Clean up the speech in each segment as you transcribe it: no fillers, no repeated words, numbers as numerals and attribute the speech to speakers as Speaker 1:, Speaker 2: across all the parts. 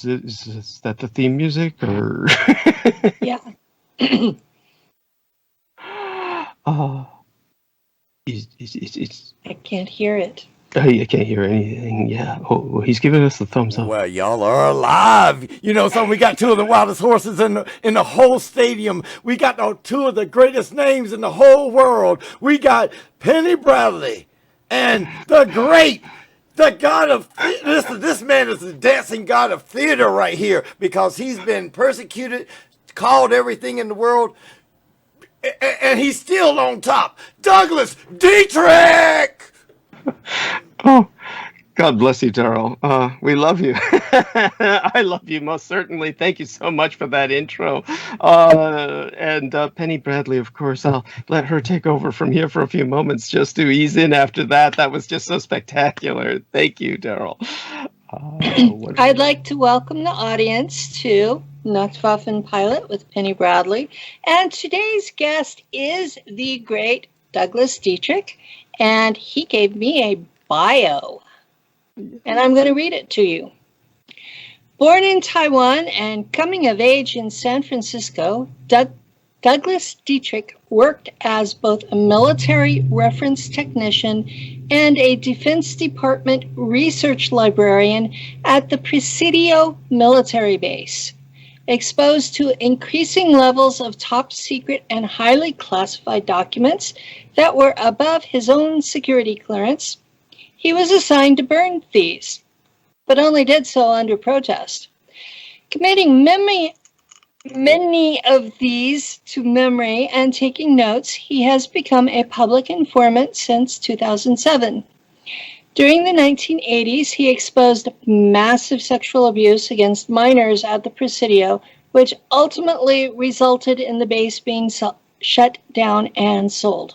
Speaker 1: is that the theme music or?
Speaker 2: Yeah.
Speaker 1: It's
Speaker 2: I can't hear it.
Speaker 1: I can't hear anything. Yeah. Oh, he's giving us the thumbs up.
Speaker 3: Well, y'all are alive. So we got two of the wildest horses in the whole stadium. We got two of the greatest names in the whole world. We got Penny Bradley and the god of this man is the dancing god of theater right here, because he's been persecuted, called everything in the world, and he's still on top. Douglas Dietrich.
Speaker 1: Oh, God bless you, Daryl. We love you. I love you most certainly. Thank you so much for that intro. And Penny Bradley, of course, I'll let her take over from here for a few moments just to ease in after that. That was just so spectacular. Thank you, Daryl.
Speaker 2: I'd like to welcome the audience to Nacht Waffen Pilot with Penny Bradley. And today's guest is the great Douglas Dietrich, and he gave me a bio. And I'm going to read it to you. Born in Taiwan and coming of age in San Francisco, Douglas Dietrich worked as both a military reference technician and a Defense Department research librarian at the Presidio military base. Exposed to increasing levels of top secret and highly classified documents that were above his own security clearance, he was assigned to burn these, but only did so under protest. Committing many of these to memory and taking notes, he has become a public informant since 2007. During the 1980s, he exposed massive sexual abuse against minors at the Presidio, which ultimately resulted in the base being shut down and sold.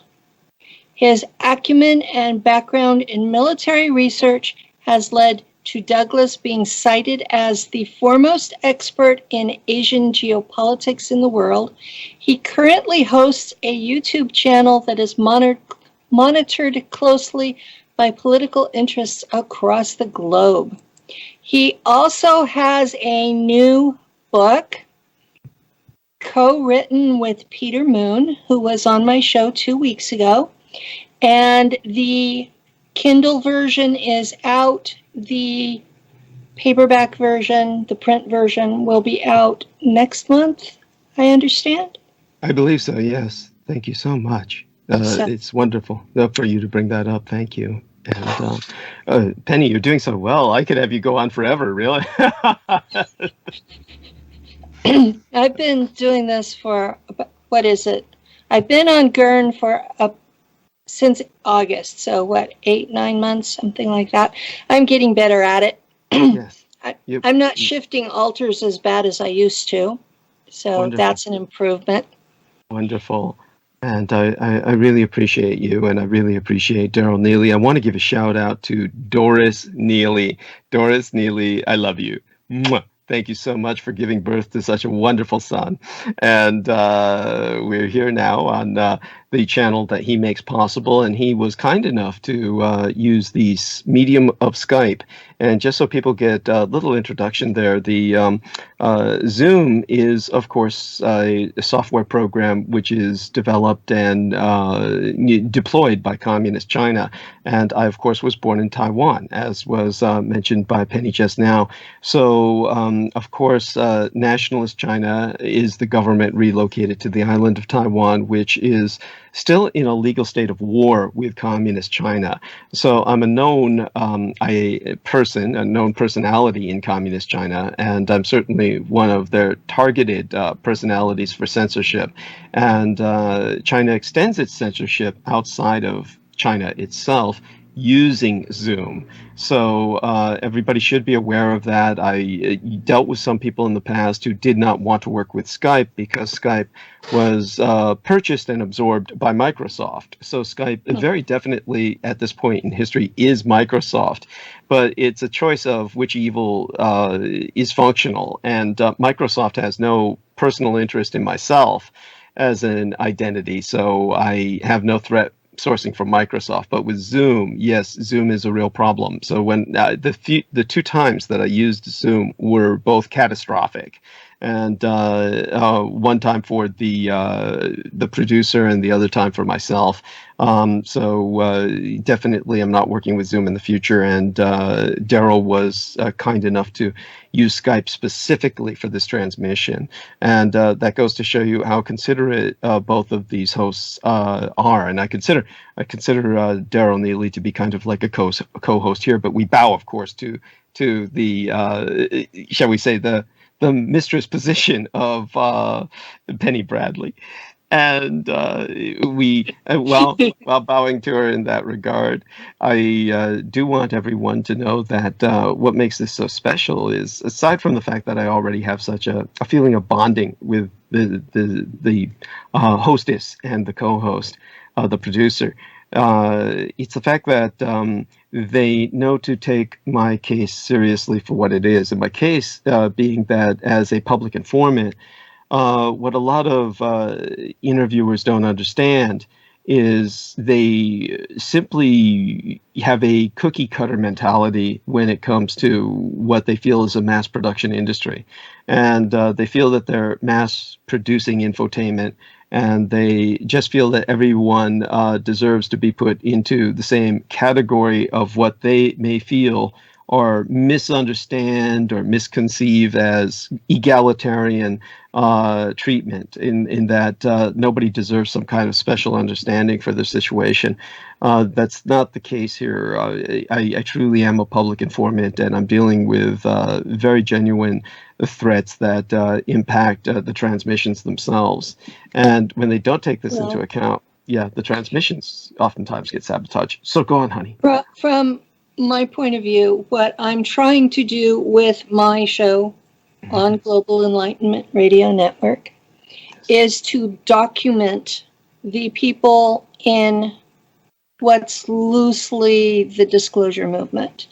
Speaker 2: His acumen and background in military research has led to Douglas being cited as the foremost expert in Asian geopolitics in the world. He currently hosts a YouTube channel that is monitored closely by political interests across the globe. He also has a new book co-written with Peter Moon, who was on my show 2 weeks ago. And the Kindle version is out. The paperback version, the print version, will be out next month, I understand.
Speaker 1: I believe so, yes. Thank you so much. It's wonderful for you to bring that up. Thank you. And Penny, you're doing so well. I could have you go on forever, really.
Speaker 2: I've been doing this for, what is it? I've been on Gurn for since August, so 8-9 months, something like that. I'm getting better at it.
Speaker 1: Yes.
Speaker 2: I'm not shifting altars as bad as I used to, so
Speaker 1: Wonderful.
Speaker 2: That's an improvement.
Speaker 1: Wonderful. And I really appreciate you, and I really appreciate Daryl Neely. I want to give a shout out to Doris Neely. Doris Neely, I love you. Mwah. Thank you so much for giving birth to such a wonderful son. And we're here now on the channel that he makes possible. And he was kind enough to use the medium of Skype. And just so people get a little introduction there, the Zoom is, of course, a software program which is developed and deployed by Communist China. And I, of course, was born in Taiwan, as was mentioned by Penny just now. So, of course, Nationalist China is the government relocated to the island of Taiwan, which is still in a legal state of war with Communist China. So I'm a known a known personality in Communist China, and I'm certainly one of their targeted personalities for censorship. And China extends its censorship outside of China itself using Zoom. So everybody should be aware of that. I dealt with some people in the past who did not want to work with Skype because Skype was purchased and absorbed by Microsoft. So Skype very definitely at this point in history is Microsoft, but it's a choice of which evil is functional. And Microsoft has no personal interest in myself as an identity, so I have no threat sourcing from Microsoft. But with Zoom, yes, Zoom is a real problem. So when the two times that I used Zoom were both catastrophic. And one time for the producer and the other time for myself. So definitely I'm not working with Zoom in the future. And Daryl was kind enough to use Skype specifically for this transmission. And that goes to show you how considerate both of these hosts are. And I consider Daryl Neely to be kind of like a co-host here, but we bow, of course, to the shall we say the mistress position of Penny Bradley. And while bowing to her in that regard, I do want everyone to know that what makes this so special is, aside from the fact that I already have such a feeling of bonding with the hostess and the co-host, the producer, it's the fact that they know to take my case seriously for what it is. And my case being that as a public informant, what a lot of interviewers don't understand is they simply have a cookie cutter mentality when it comes to what they feel is a mass production industry. And they feel that they're mass producing infotainment, and they just feel that everyone deserves to be put into the same category of what they may feel or misunderstand or misconceive as egalitarian treatment, in that nobody deserves some kind of special understanding for their situation. That's not the case here. I truly am a public informant, and I'm dealing with very genuine threats that impact the transmissions themselves. And when they don't take this into account, the transmissions oftentimes get sabotaged. So go on, honey.
Speaker 2: From my point of view, what I'm trying to do with my show on Global Enlightenment Radio Network is to document the people in what's loosely the disclosure movement,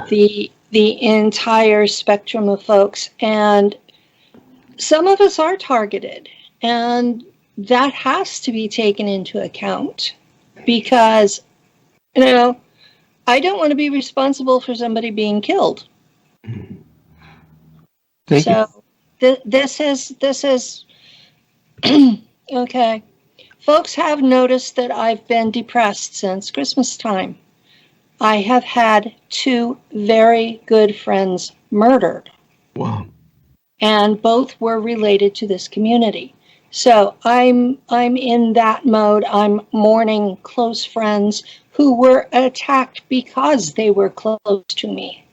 Speaker 2: the entire spectrum of folks. And some of us are targeted, and that has to be taken into account, because, I don't want to be responsible for somebody being killed. This is okay. Folks have noticed that I've been depressed since Christmas time. I have had 2 very good friends murdered.
Speaker 1: Wow.
Speaker 2: And both were related to this community. So I'm in that mode. I'm mourning close friends who were attacked because they were close to me.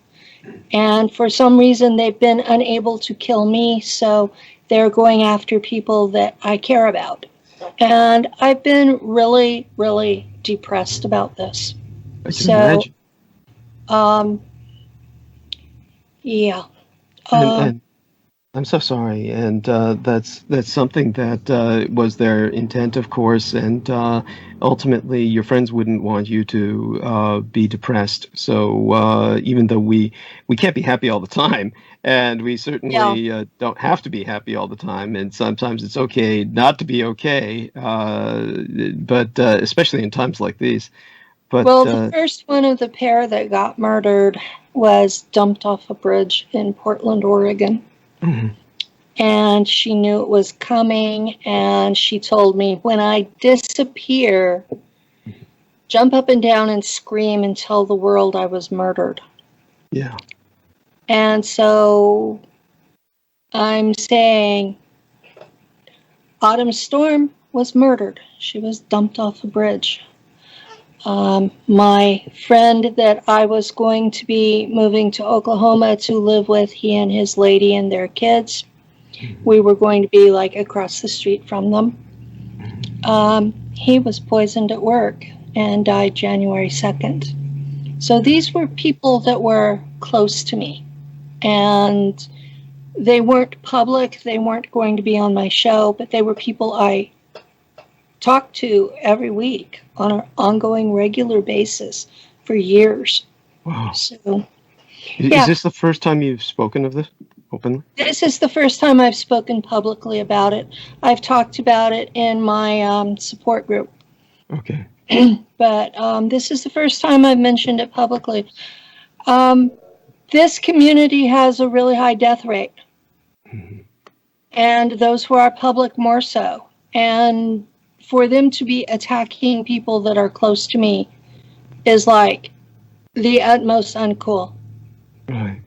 Speaker 2: And for some reason, they've been unable to kill me, so they're going after people that I care about. And I've been really, really depressed about this.
Speaker 1: I can imagine.
Speaker 2: Yeah.
Speaker 1: And I'm so sorry, and that's something that was their intent, of course, and ultimately your friends wouldn't want you to be depressed. So even though we can't be happy all the time, and we certainly don't have to be happy all the time, and sometimes it's okay not to be okay, but especially in times like these. But,
Speaker 2: well, the first one of the pair that got murdered was dumped off a bridge in Portland, Oregon. Mm-hmm. And she knew it was coming, and she told me, when I disappear, jump up and down and scream and tell the world I was murdered.
Speaker 1: Yeah.
Speaker 2: And so I'm saying Autumn Storm was murdered. She was dumped off a bridge. My friend that I was going to be moving to Oklahoma to live with, he and his lady and their kids, we were going to be like across the street from them. He was poisoned at work and died January 2nd. So these were people that were close to me, and they weren't public. They weren't going to be on my show, but they were people I talked to every week on an ongoing, regular basis for years.
Speaker 1: Wow.
Speaker 2: So,
Speaker 1: Is this the first time you've spoken of this openly?
Speaker 2: This is the first time I've spoken publicly about it. I've talked about it in my support group.
Speaker 1: Okay.
Speaker 2: but this is the first time I've mentioned it publicly. This community has a really high death rate, and those who are public more so. And for them to be attacking people that are close to me is like the utmost uncool.
Speaker 1: Right.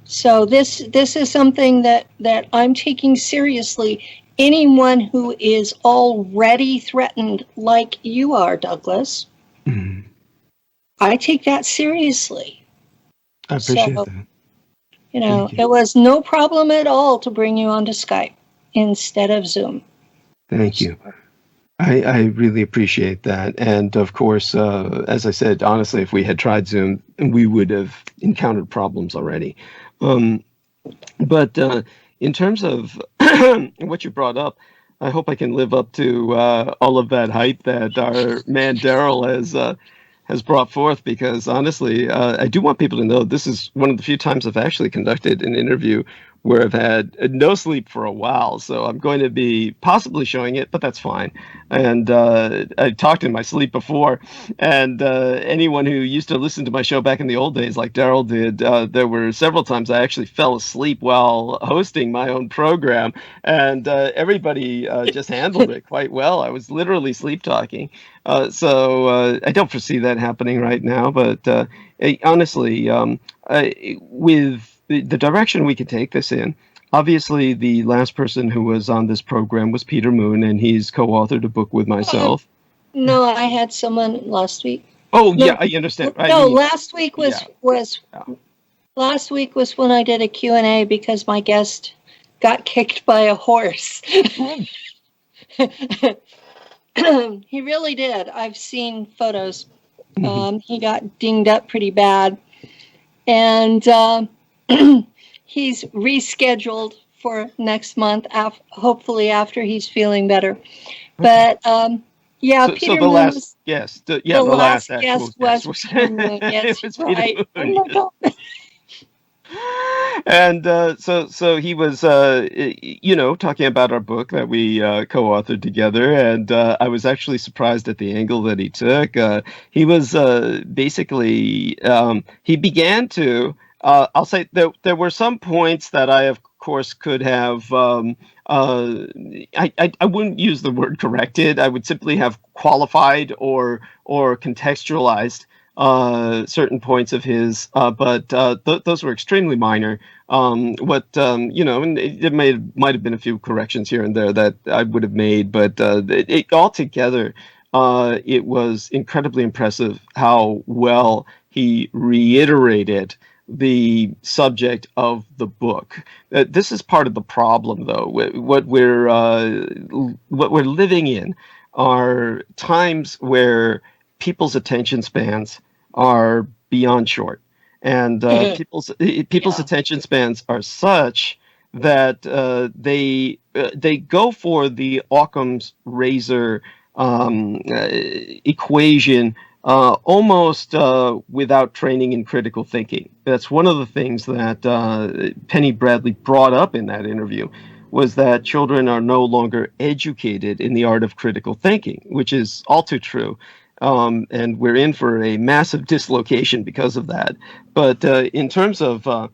Speaker 2: So this is something that I'm taking seriously. Anyone who is already threatened, like you are, Douglas, I take that seriously.
Speaker 1: I appreciate that.
Speaker 2: You know, it was no problem at all to bring you onto Skype instead of Zoom.
Speaker 1: Thank you. I really appreciate that. And of course, as I said, honestly, if we had tried Zoom, we would have encountered problems already. But in terms of what you brought up, I hope I can live up to all of that hype that our man Daryl has brought forth, because honestly, I do want people to know this is one of the few times I've actually conducted an interview where I've had no sleep for a while. So I'm going to be possibly showing it, but that's fine. And I talked in my sleep before, and anyone who used to listen to my show back in the old days, like Daryl did, there were several times I actually fell asleep while hosting my own program, and everybody just handled it quite well. I was literally sleep talking. So I don't foresee that happening right now, but honestly, with the direction we could take this in, obviously the last person who was on this program was Peter Moon, and he's co-authored a book with myself.
Speaker 2: No, I had someone last week.
Speaker 1: Oh, no, yeah, I understand.
Speaker 2: No, last week was last week was when I did a Q&A because my guest got kicked by a horse. He really did. I've seen photos. He got dinged up pretty bad. And he's rescheduled for next month, hopefully after he's feeling better. But yeah, Peter
Speaker 1: so the
Speaker 2: Moon
Speaker 1: last guest, the last
Speaker 2: guest was Peter Moon. Yes,
Speaker 1: it was
Speaker 2: right.
Speaker 1: Peter Moon.
Speaker 2: Oh my God.
Speaker 1: And so he was, talking about our book that we co-authored together, and I was actually surprised at the angle that he took. He was basically he began to. I'll say there were some points that I, of course, could have. I wouldn't use the word corrected. I would simply have qualified or contextualized certain points of his, but those were extremely minor. And it might have been a few corrections here and there that I would have made, but altogether, it was incredibly impressive how well he reiterated the subject of the book. This is part of the problem, though. What we're living in are times where people's attention spans are beyond short, and people's attention spans are such that they go for the Occam's razor equation almost without training in critical thinking. That's one of the things that Penny Bradley brought up in that interview, was that children are no longer educated in the art of critical thinking, which is all too true. And we're in for a massive dislocation because of that. But in terms of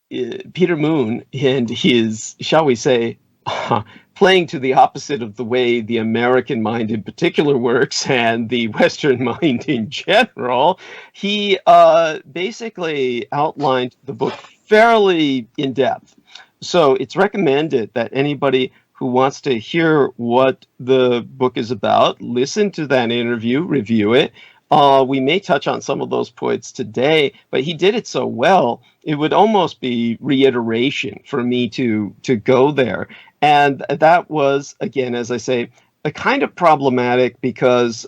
Speaker 1: Peter Moon and his, shall we say, playing to the opposite of the way the American mind in particular works and the Western mind in general, he basically outlined the book fairly in depth. So it's recommended that anybody who wants to hear what the book is about, listen to that interview, review it. We may touch on some of those points today, but he did it so well, it would almost be reiteration for me to go there. And that was, again, as I say, a kind of problematic, because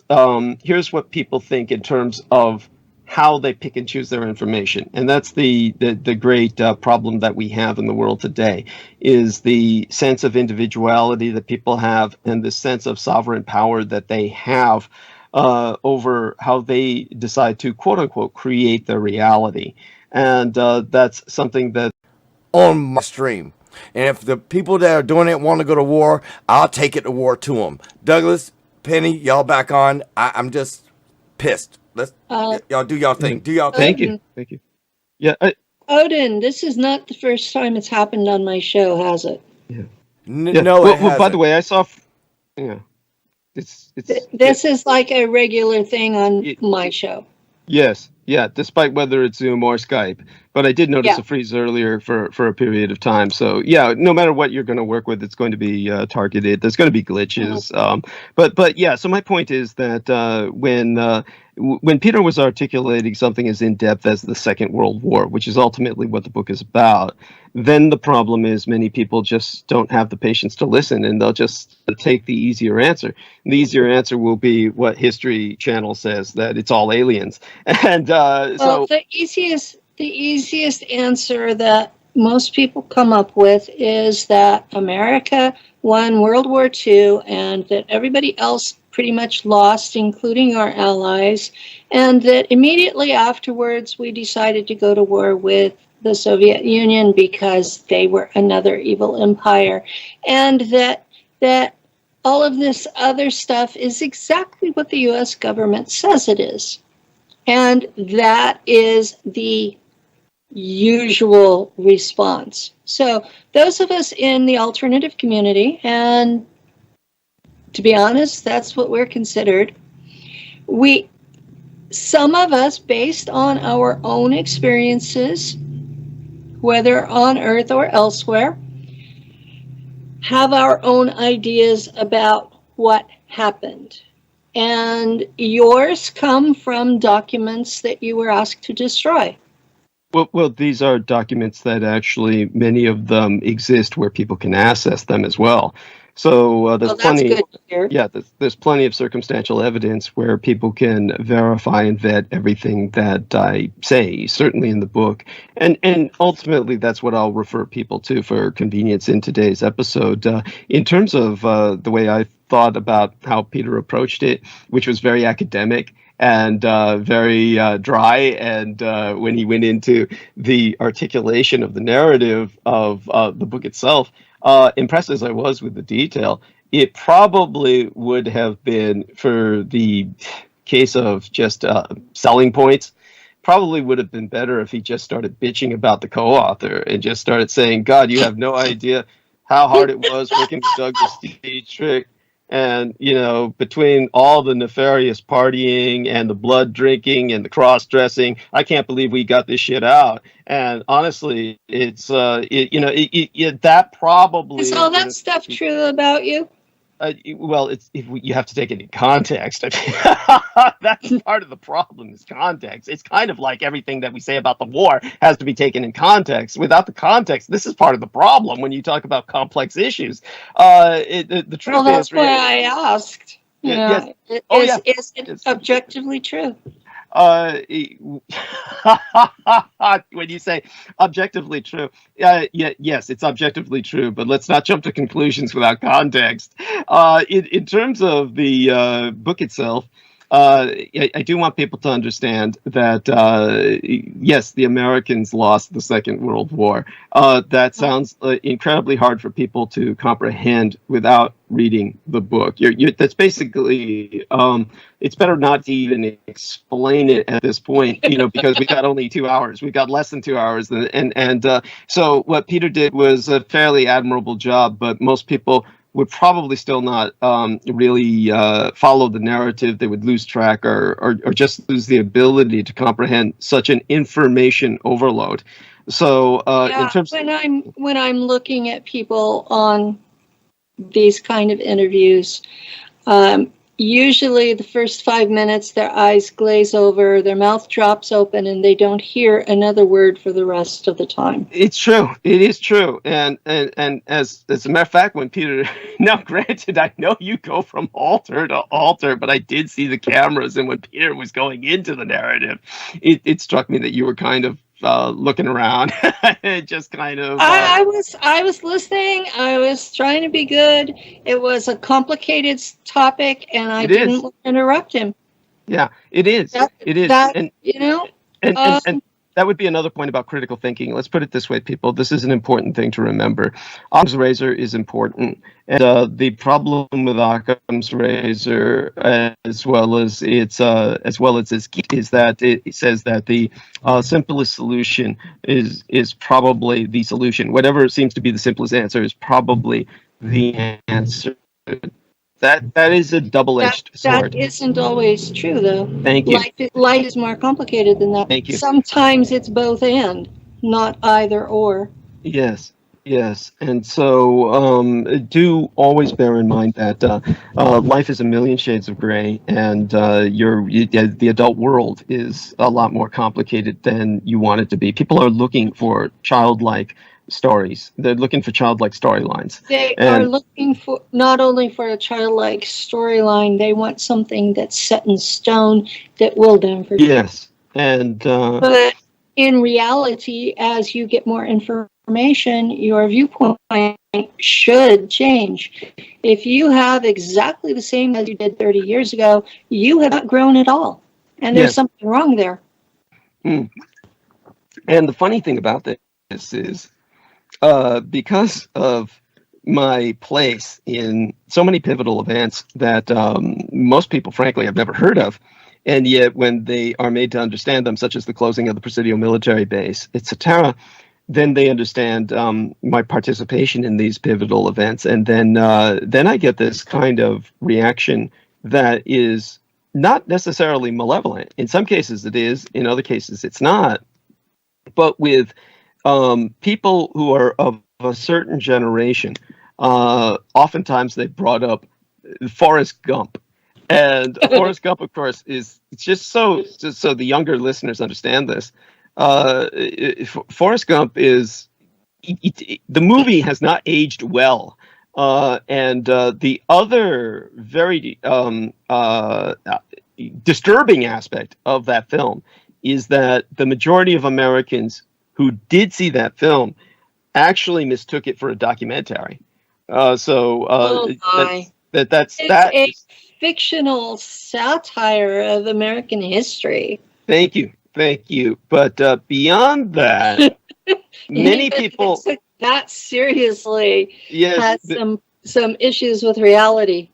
Speaker 1: here's what people think in terms of how they pick and choose their information. And that's the great problem that we have in the world today, is the sense of individuality that people have and the sense of sovereign power that they have over how they decide to, quote unquote, create their reality. And that's something that
Speaker 3: on my stream. And if the people that are doing it want to go to war, I'll take it to war to them. Douglas, Penny, y'all back on. I'm just pissed. Let's y'all do y'all thing. Do y'all thing.
Speaker 1: Thank you. Yeah.
Speaker 2: Odin, this is not the first time it's happened on my show, has it?
Speaker 1: Yeah.
Speaker 3: No, it hasn't.
Speaker 1: Well, by the way, I saw. Yeah.
Speaker 2: This is like a regular thing on my show.
Speaker 1: Yes. Yeah. Despite whether it's Zoom or Skype, but I did notice a freeze earlier for a period of time. So yeah, no matter what you're going to work with, it's going to be targeted. There's going to be glitches. But yeah. So my point is that when Peter was articulating something as in depth as the Second World War, which is ultimately what the book is about, then the problem is many people just don't have the patience to listen, and they'll just take the easier answer. And the easier answer will be what History Channel says, that it's all aliens. And so
Speaker 2: the easiest answer that most people come up with is that America won World War II and that everybody else pretty much lost, including our allies, and that immediately afterwards we decided to go to war with the Soviet Union because they were another evil empire, and that all of this other stuff is exactly what the U.S. government says it is. And that is the usual response. So those of us in the alternative community, and to be honest, that's what we're considered, some of us, based on our own experiences, whether on Earth or elsewhere, have our own ideas about what happened. And yours come from documents that you were asked to destroy.
Speaker 1: Well, these are documents that actually, many of them exist where people can access them as well. So there's plenty.
Speaker 2: Good to hear.
Speaker 1: Yeah, there's plenty of circumstantial evidence where people can verify and vet everything that I say, certainly in the book. And ultimately, that's what I'll refer people to for convenience in today's episode. In terms of the way I thought about how Peter approached it, which was very academic and very dry, and when he went into the articulation of the narrative of the book itself, impressed as I was with the detail, it probably would have been, for the case of just selling points, probably would have been better if he just started bitching about the co-author and just started saying, God, you have no idea how hard it was working with Douglas Dietrich. And, you know, between all the nefarious partying and the blood drinking and the cross-dressing, I can't believe we got this shit out. And honestly, it's, that probably...
Speaker 2: Is all that stuff true about you?
Speaker 1: Well, you have to take it in context. I mean, that's part of the problem, is context. It's kind of like everything that we say about the war has to be taken in context. Without the context, this is part of the problem when you talk about complex issues. The truth is... Well,
Speaker 2: that's why I asked. Is it objectively true?
Speaker 1: When you say objectively true, yes, it's objectively true, but let's not jump to conclusions without context. In terms of the book itself, I do want people to understand that, yes, the Americans lost the Second World War. That sounds incredibly hard for people to comprehend without reading the book. That's basically, it's better not to even explain it at this point, because we got only 2 hours. We got less than 2 hours. And so what Peter did was a fairly admirable job, but most people would probably still not really follow the narrative. They would lose track or just lose the ability to comprehend such an information overload. So in terms
Speaker 2: when I'm looking at people on these kind of interviews, usually the first 5 minutes their eyes glaze over, their mouth drops open, and they don't hear another word for the rest of the time.
Speaker 1: It's true. It is true. And as a matter of fact, when Peter, now granted, I know you go from altar to altar, but I did see the cameras, and when Peter was going into the narrative, it struck me that you were kind of looking around, just kind of.
Speaker 2: I was listening. I was trying to be good. It was a complicated topic, and I didn't interrupt him.
Speaker 1: Yeah, it is. It is.
Speaker 2: That,
Speaker 1: and,
Speaker 2: you know.
Speaker 1: And that would be another point about critical thinking. Let's put it this way, people. This is an important thing to remember. Occam's razor is important, and the problem with Occam's razor, as well as its key, is that it says that the simplest solution is probably the solution. Whatever seems to be the simplest answer is probably the answer. That is a double-edged sword.
Speaker 2: That isn't always true, though.
Speaker 1: Thank you.
Speaker 2: Life is more complicated than that.
Speaker 1: Thank you.
Speaker 2: Sometimes it's both and, not either or.
Speaker 1: Yes, and so do always bear in mind that life is a million shades of gray, and the adult world is a lot more complicated than you want it to be. People are looking for childlike stories. They're looking for childlike storylines.
Speaker 2: They are looking for not only for a childlike storyline, they want something that's set in stone that will never change.
Speaker 1: Yes, and
Speaker 2: but in reality, as you get more information, your viewpoint should change. If you have exactly the same as you did 30 years ago, you have not grown at all, and there's something wrong there.
Speaker 1: And the funny thing about this is, because of my place in so many pivotal events that most people, frankly, have never heard of, and yet when they are made to understand them, such as the closing of the Presidio military base, etc., then they understand my participation in these pivotal events, and then I get this kind of reaction that is not necessarily malevolent. In some cases it is, in other cases it's not, but with people who are of a certain generation, oftentimes they brought up Forrest Gump. And Forrest Gump, of course, is just so the younger listeners understand this. Forrest Gump is, the movie has not aged well. And the other very disturbing aspect of that film is that the majority of Americans who did see that film actually mistook it for a documentary. That's
Speaker 2: a fictional satire of American history.
Speaker 1: Thank you. But beyond that, many people
Speaker 2: took that seriously.
Speaker 1: Yes,
Speaker 2: had some issues with reality.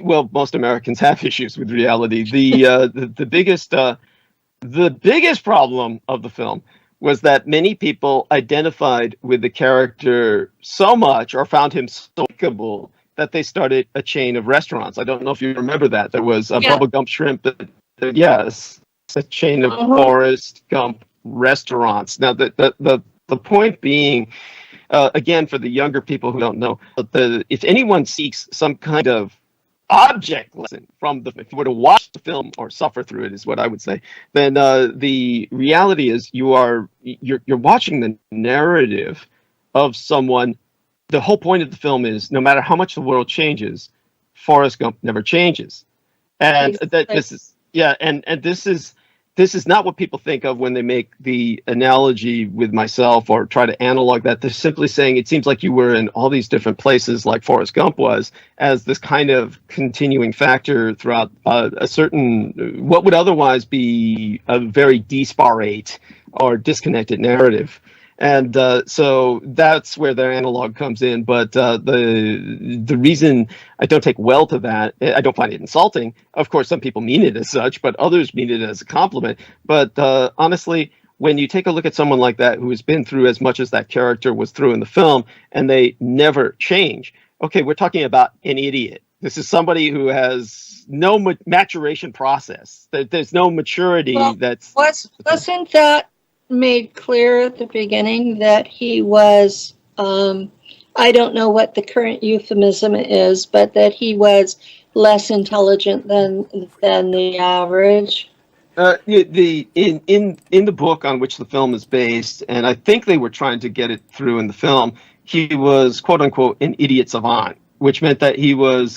Speaker 1: Well, most Americans have issues with reality. The biggest problem of the film was that many people identified with the character so much, or found him so likable, that they started a chain of restaurants. I don't know if you remember that. There was a Bubba Gump Shrimp. Yes, it's a chain of Forrest Gump restaurants. Now, the point being, again, for the younger people who don't know, if anyone seeks some kind of object lesson from if you were to watch the film or suffer through it, is what I would say, then the reality is you're watching the narrative of someone. The whole point of the film is, no matter how much the world changes, Forrest Gump never changes, and this is not what people think of when they make the analogy with myself or try to analog that. They're simply saying it seems like you were in all these different places, like Forrest Gump was, as this kind of continuing factor throughout a certain, what would otherwise be a very disparate or disconnected narrative. And so that's where their analog comes in. But the reason I don't take well to that, I don't find it insulting. Of course, some people mean it as such, but others mean it as a compliment. But honestly, when you take a look at someone like that who has been through as much as that character was through in the film, and they never change, okay, we're talking about an idiot. This is somebody who has no maturation process. There's no maturity.
Speaker 2: Wasn't that made clear at the beginning that he was, I don't know what the current euphemism is, but that he was less intelligent than the average?
Speaker 1: In the book on which the film is based, and I think they were trying to get it through in the film, he was, quote unquote, an idiot savant, which meant that he was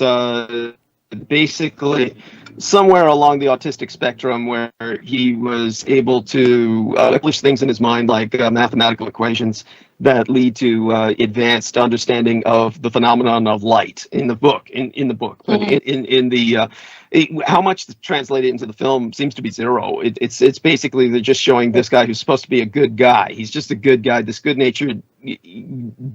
Speaker 1: basically somewhere along the autistic spectrum where he was able to accomplish things in his mind like mathematical equations that lead to advanced understanding of the phenomenon of light in the book. In the book, but in the how much translated into the film seems to be zero. It's basically they're just showing this guy who's supposed to be a good guy. He's just a good guy, this good-natured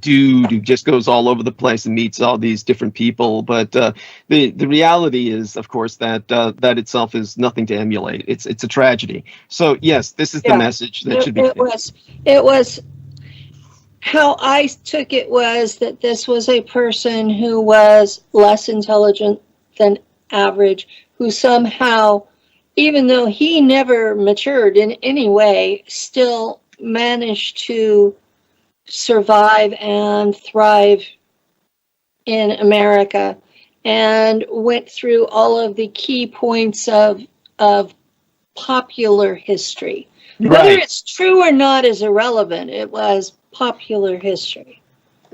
Speaker 1: dude who just goes all over the place and meets all these different people. But the reality is, of course, that that itself is nothing to emulate. It's a tragedy. So yes, this is the message that should be.
Speaker 2: It was. How I took it was that this was a person who was less intelligent than average, who somehow, even though he never matured in any way, still managed to survive and thrive in America, and went through all of the key points of popular history. Whether it's true or not is irrelevant. It was popular history.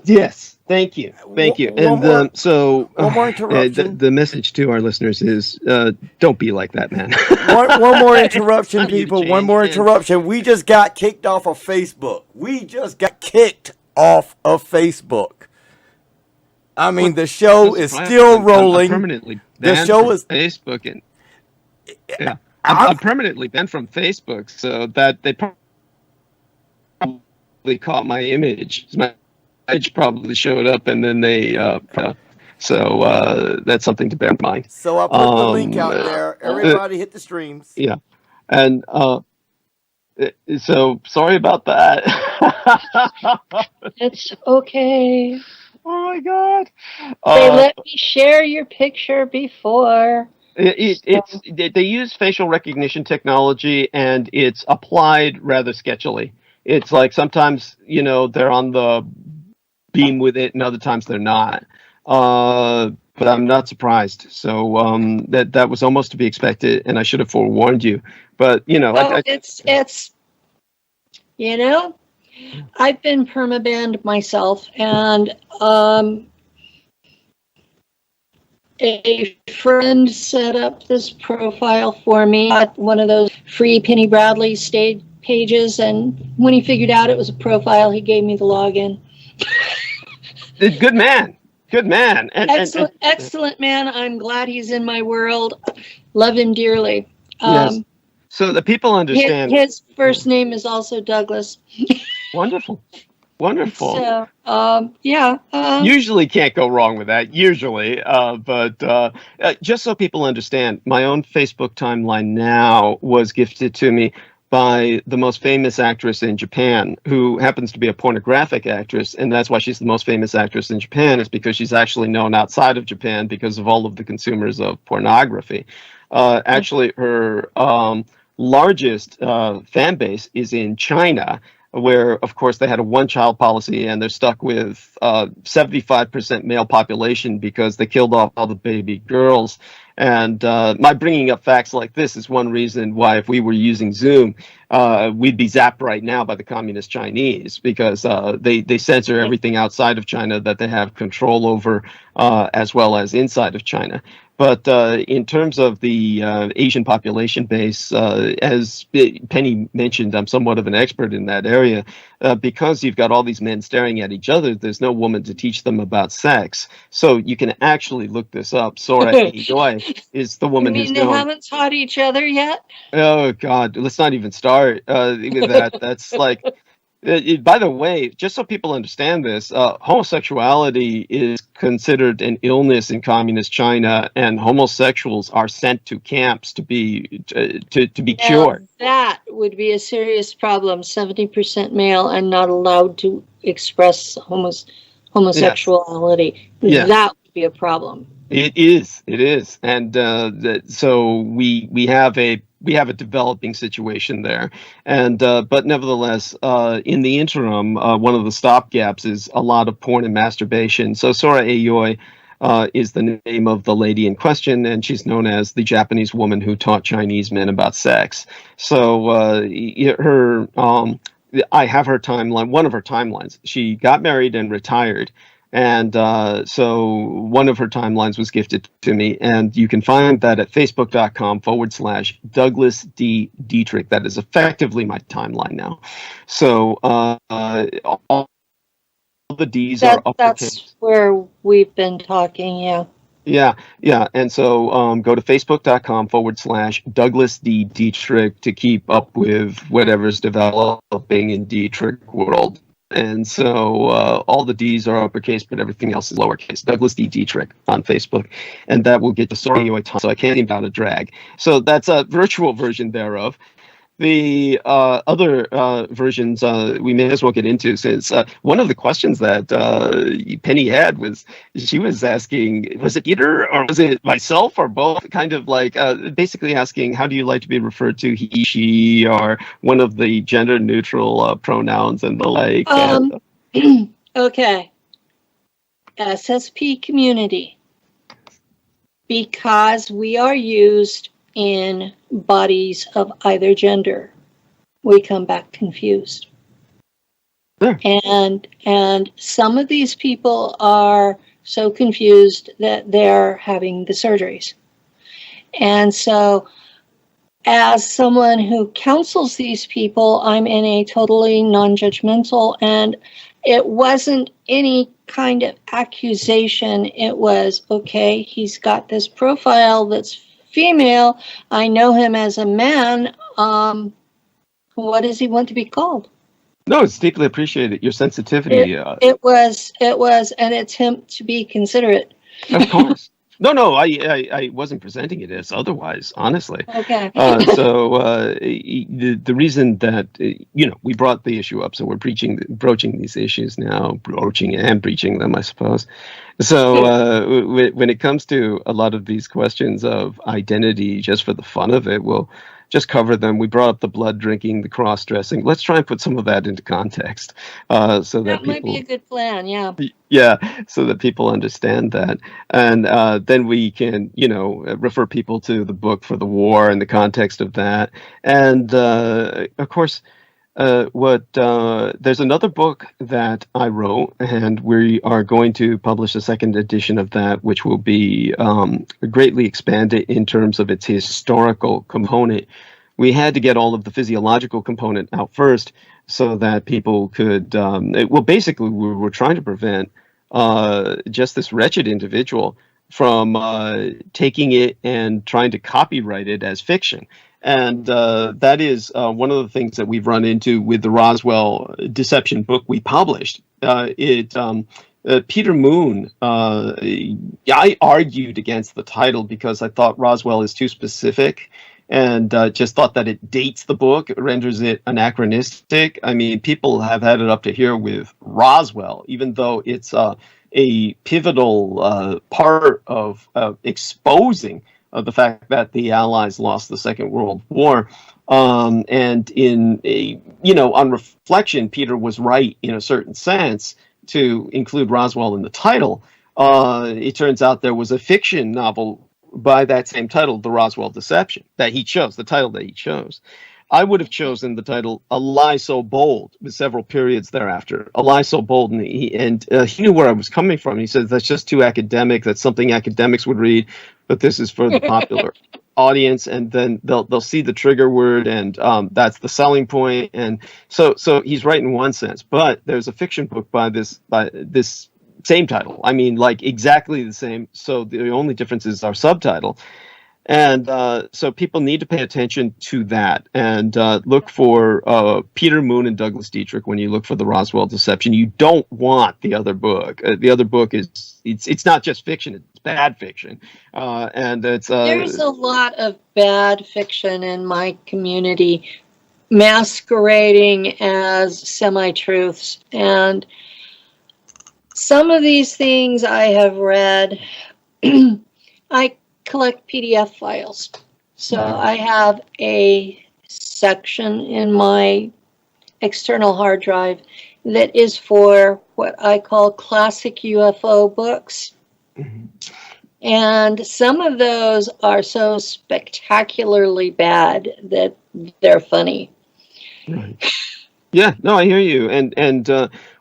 Speaker 1: Yes, thank you. And so
Speaker 3: one more interruption.
Speaker 1: The message to our listeners is don't be like that man.
Speaker 3: one more interruption, people. One more interruption. We just got kicked off of Facebook. I mean, the show is still rolling.
Speaker 1: Permanently
Speaker 3: the show is
Speaker 1: Facebook, and yeah, I'm permanently banned from Facebook, so that they probably caught my image. My image probably showed up, and then they so that's something to bear in mind.
Speaker 3: So I'll put the link out there. Everybody hit the streams.
Speaker 1: Yeah, and so sorry about that.
Speaker 2: It's okay.
Speaker 1: Oh my God!
Speaker 2: They let me share your picture before.
Speaker 1: They use facial recognition technology, and it's applied rather sketchily. It's like sometimes, they're on the beam with it, and other times they're not. But I'm not surprised. So that was almost to be expected, and I should have forewarned you. But
Speaker 2: I've been permabanned myself, and a friend set up this profile for me at one of those free Penny Bradley stage pages, and when he figured out it was a profile, he gave me the login.
Speaker 1: Good man.
Speaker 2: Excellent man. I'm glad he's in my world. Love him dearly.
Speaker 1: Yes. So the people understand.
Speaker 2: His first name is also Douglas.
Speaker 1: Wonderful.
Speaker 2: So,
Speaker 1: usually can't go wrong with that. But just so people understand, my own Facebook timeline now was gifted to me by the most famous actress in Japan, who happens to be a pornographic actress, and that's why she's the most famous actress in Japan, is because she's actually known outside of Japan because of all of the consumers of pornography. Actually, her largest fan base is in China, where, of course, they had a one-child policy, and they're stuck with 75% male population because they killed off all the baby girls. And my bringing up facts like this is one reason why, if we were using Zoom, we'd be zapped right now by the communist Chinese, because they censor everything outside of China that they have control over, as well as inside of China. But in terms of the Asian population base, as Penny mentioned, I'm somewhat of an expert in that area. Because you've got all these men staring at each other, there's no woman to teach them about sex. So you can actually look this up. Sora Aoi is the woman who's known.
Speaker 2: They haven't taught each other yet?
Speaker 1: Oh, God. Let's not even start with that. That's like... by the way, just so people understand this, homosexuality is considered an illness in communist China, and homosexuals are sent to camps to be cured.
Speaker 2: That would be a serious problem. 70% male and not allowed to express homosexuality.
Speaker 1: Yes.
Speaker 2: That would be a problem.
Speaker 1: It is, and so we have a developing situation there, and but nevertheless, in the interim, one of the stopgaps is a lot of porn and masturbation. So Sora Aoi is the name of the lady in question, and she's known as the Japanese woman who taught Chinese men about sex. So I have her timeline, one of her timelines. She got married and retired. And so one of her timelines was gifted to me, and you can find that at facebook.com/Douglas D. Dietrich. That is effectively my timeline now. So all the D's are uppercase.
Speaker 2: That's where we've been talking, yeah.
Speaker 1: Yeah. And so go to facebook.com/Douglas D. Dietrich to keep up with whatever's developing in Dietrich world. And so all the D's are uppercase, but everything else is lowercase. Douglas D. Dietrich on Facebook. And that will get the story away time, so I can't even out a drag. So that's a virtual version thereof. The other versions we may as well get into, since one of the questions that Penny had was, she was asking, was it either or was it myself or both? Kind of like basically asking, how do you like to be referred to, he, she, or one of the gender neutral pronouns and the like?
Speaker 2: Okay. SSP community. Because we are used in bodies of either gender, we come back confused.
Speaker 1: Sure.
Speaker 2: And some of these people are so confused that they're having the surgeries. And so as someone who counsels these people, I'm in a totally non-judgmental, and it wasn't any kind of accusation. It was, okay, he's got this profile that's female. I know him as a man. What does he want to be called?
Speaker 1: No, it's deeply appreciated. Your sensitivity.
Speaker 2: It was an attempt to be considerate.
Speaker 1: Of course. No, I wasn't presenting it as otherwise, honestly.
Speaker 2: Okay.
Speaker 1: The reason that we brought the issue up, so we're broaching these issues now, broaching and breaching them, I suppose. So when it comes to a lot of these questions of identity, just for the fun of it, we'll just cover them. We brought up the blood drinking, the cross dressing. Let's try and put some of that into context, so that
Speaker 2: might be a good plan. Yeah.
Speaker 1: Yeah, so that people understand that, and then we can, refer people to the book for the war in the context of that, and of course, there's another book that I wrote, and we are going to publish a second edition of that, which will be greatly expanded in terms of its historical component. We had to get all of the physiological component out first, so that people could. Basically, we were trying to prevent just this wretched individual from taking it and trying to copyright it as fiction. And that is one of the things that we've run into with the Roswell deception book we published. Peter Moon, I argued against the title because I thought Roswell is too specific, and just thought that it dates the book, it renders it anachronistic. I mean, people have had it up to here with Roswell, even though it's a pivotal part of exposing the fact that the Allies lost the Second World War. And on reflection, Peter was right in a certain sense to include Roswell in the title. It turns out there was a fiction novel by that same title, The Roswell Deception, that he chose, the title that he chose. I would have chosen the title A Lie So Bold, with several periods thereafter. A Lie So Bold, and he knew where I was coming from. He said, that's just too academic. That's something academics would read, but this is for the popular audience, and then they'll see the trigger word, and that's the selling point. And so he's right in one sense, but there's a fiction book by this same title. I mean, like exactly the same. So the only difference is our subtitle. And so people need to pay attention to that, and look for Peter Moon and Douglas Dietrich when you look for the Roswell Deception. You don't want the other book. The other book it's not just fiction; it's bad fiction, and it's
Speaker 2: there's a lot of bad fiction in my community, masquerading as semi-truths, and some of these things I have read. I collect PDF files. So I have a section in my external hard drive that is for what I call classic UFO books. Mm-hmm. And some of those are so spectacularly bad that they're funny.
Speaker 1: Right. Yeah, no, I hear you. And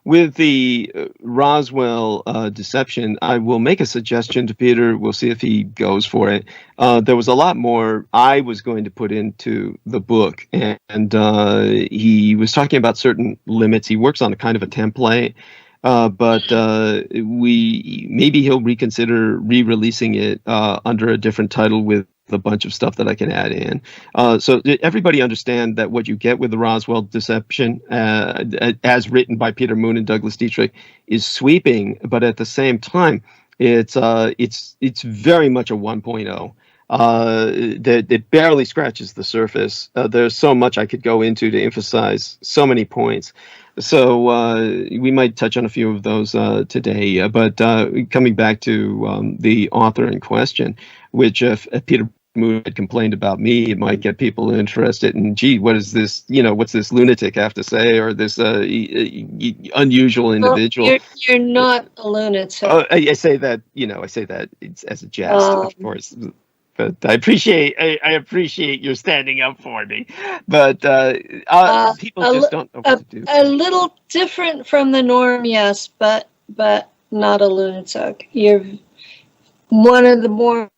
Speaker 1: with the Roswell deception, I will make a suggestion to Peter. We'll see if he goes for it. There was a lot more I was going to put into the book, and he was talking about certain limits. He works on a kind of a template, but maybe he'll reconsider re-releasing it under a different title with a bunch of stuff that I can add in. So everybody understand that what you get with the Roswell deception, as written by Peter Moon and Douglas Dietrich, is sweeping, but at the same time, it's very much a 1.0. It barely scratches the surface. There's so much I could go into to emphasize so many points. So we might touch on a few of those today. But coming back to the author in question, which if Peter Moon had complained about me, it might get people interested in, gee, what is this, what's this lunatic have to say, or this unusual individual.
Speaker 2: Well, you're not a lunatic.
Speaker 1: Oh, I say that, it's as a jest, of course. But I appreciate your standing up for me. But people just don't know what to do.
Speaker 2: A little different from the norm, yes, but not a lunatic. You're one of the more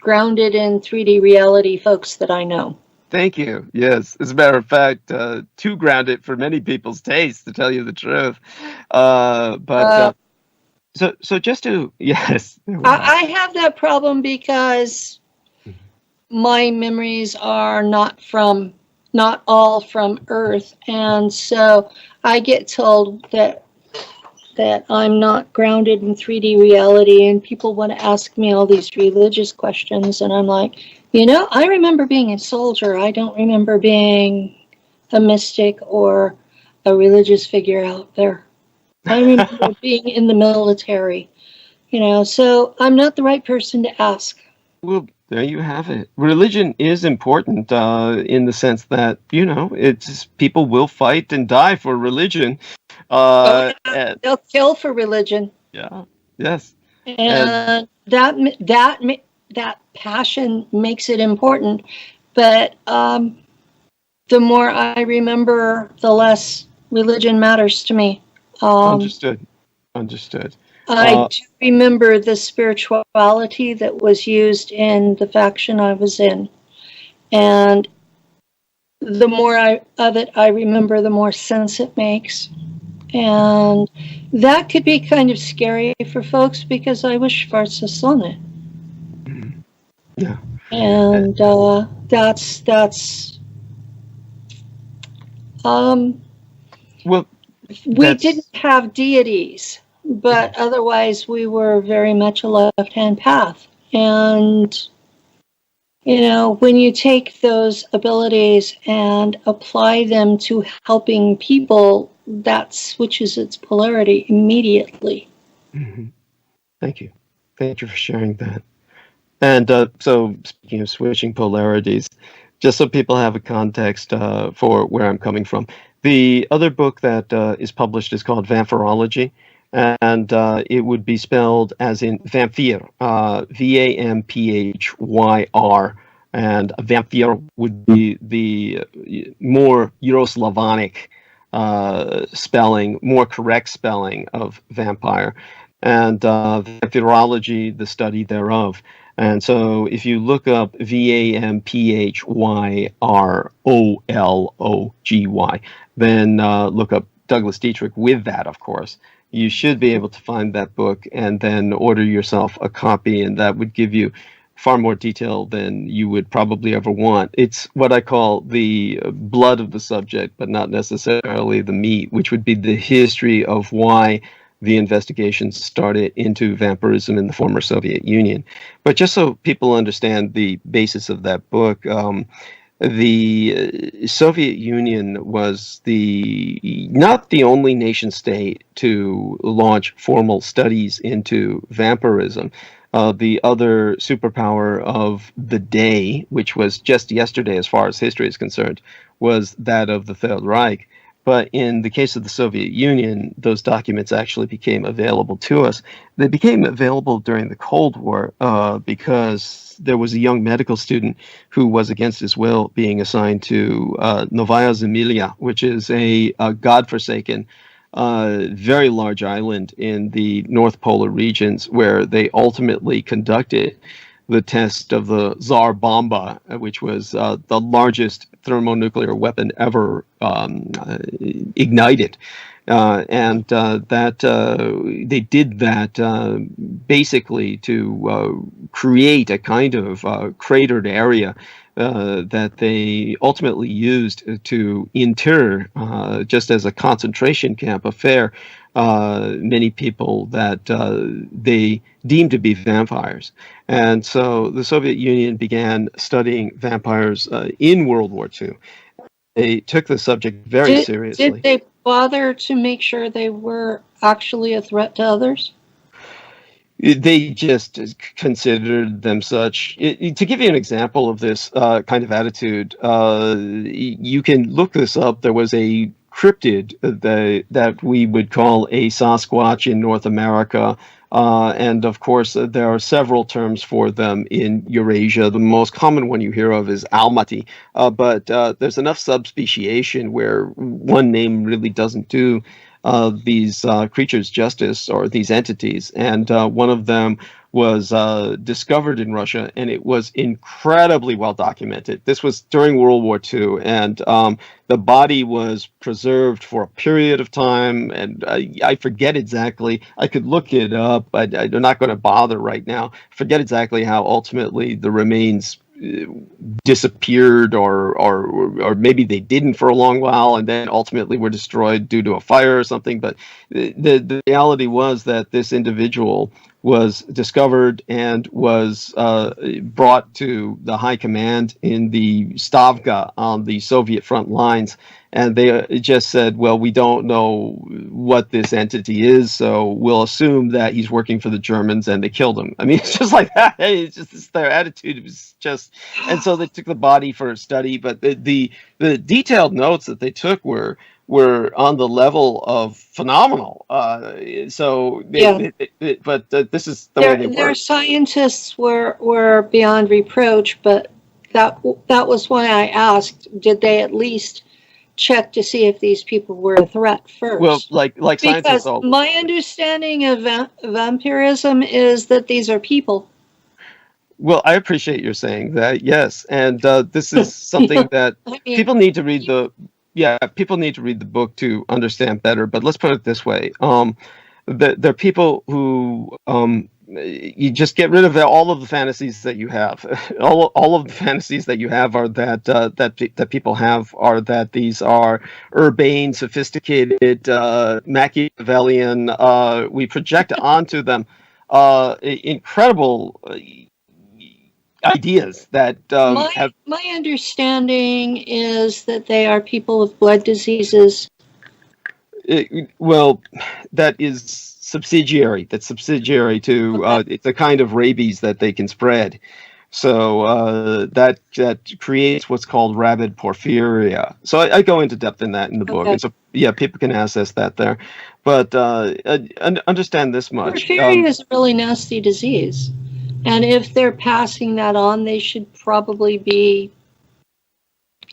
Speaker 2: grounded in 3D reality folks that I know.
Speaker 1: Thank you. Yes, as a matter of fact, too grounded for many people's taste, to tell you the truth. So just to, yes.
Speaker 2: I have that problem because my memories are not all from Earth, and so I get told that I'm not grounded in 3D reality, and people want to ask me all these religious questions, and I'm like, I remember being a soldier. I don't remember being a mystic or a religious figure out there. I remember being in the military, so I'm not the right person to ask.
Speaker 1: Well, there you have it. Religion is important in the sense that, it's people will fight and die for religion.
Speaker 2: They'll kill for religion.
Speaker 1: Yeah. Yes.
Speaker 2: And that passion makes it important. But the more I remember, the less religion matters to me.
Speaker 1: Understood.
Speaker 2: I do remember the spirituality that was used in the faction I was in. And the more of it I remember, the more sense it makes. And that could be kind of scary for folks because I wish Forrest had done it.
Speaker 1: Yeah.
Speaker 2: And we didn't have deities, but otherwise we were very much a left-hand path. And, when you take those abilities and apply them to helping people, that switches its polarity immediately.
Speaker 1: Mm-hmm. Thank you for sharing that. And so speaking of switching polarities, just so people have a context for where I'm coming from, the other book that is published is called Vampirology, and it would be spelled as in Vamphyr, Vamphyr, and Vamphyr would be the more Euroslavonic spelling, more correct spelling of vampire, and Vampirology, the study thereof. And so if you look up Vampyrology, then look up Douglas Dietrich with that, of course, you should be able to find that book and then order yourself a copy, and that would give you far more detail than you would probably ever want. It's what I call the blood of the subject, but not necessarily the meat, which would be the history of why the investigations started into vampirism in the former Soviet Union. But just so people understand the basis of that book, the Soviet Union was not the only nation state to launch formal studies into vampirism. The other superpower of the day, which was just yesterday as far as history is concerned, was that of the Third Reich. But in the case of the Soviet Union, those documents actually became available to us. They became available during the Cold War because there was a young medical student who was against his will being assigned to Novaya Zemlya, which is a godforsaken very large island in the North Polar regions, where they ultimately conducted the test of the Tsar Bomba, which was the largest thermonuclear weapon ever ignited. They did that basically to create a kind of cratered area that they ultimately used to inter, just as a concentration camp affair, many people that they deemed to be vampires. And so the Soviet Union began studying vampires in World War II. They took the subject very seriously.
Speaker 2: Did they bother to make sure they were actually a threat to others?
Speaker 1: They just considered them such. To give you an example of this kind of attitude, you can look this up. There was a cryptid that we would call a Sasquatch in North America. And of course, there are several terms for them in Eurasia. The most common one you hear of is Almaty. But there's enough subspeciation where one name really doesn't do these creatures justice, or these entities. And one of them was discovered in Russia, and it was incredibly well documented. This was during World War II, and the body was preserved for a period of time, and I forget exactly. I could look it up, but I'm not going to bother right now. Forget exactly how ultimately the remains disappeared, or maybe they didn't for a long while, and then ultimately were destroyed due to a fire or something. But the reality was that this individual was discovered and was brought to the high command in the Stavka on the Soviet front lines, and they just said, well, we don't know what this entity is, so we'll assume that he's working for the Germans, and they killed him. I mean, it's just like that. It's just their attitude. It was just, and so they took the body for a study, but the detailed notes that they took were on the level of phenomenal. But this is the way they work.
Speaker 2: Their scientists were beyond reproach, but that was why I asked, did they at least check to see if these people were a threat first?
Speaker 1: Well, like scientists.
Speaker 2: Because my understanding of vampirism is that these are people.
Speaker 1: Well, I appreciate your saying that, yes. And this is something that people need to read people need to read the book to understand better. But let's put it this way. There are people who you just get rid of all of the fantasies that you have. all of the fantasies that you have are that people have are that these are urbane, sophisticated, Machiavellian. We project onto them incredible ideas that have.
Speaker 2: My understanding is that they are people with blood diseases.
Speaker 1: Well, that is subsidiary. That's subsidiary to it's a kind of rabies that they can spread. So that creates what's called rabid porphyria. So I go into depth in that in the book. And so people can access that there. But understand this much.
Speaker 2: Porphyria is a really nasty disease. And if they're passing that on, they should probably be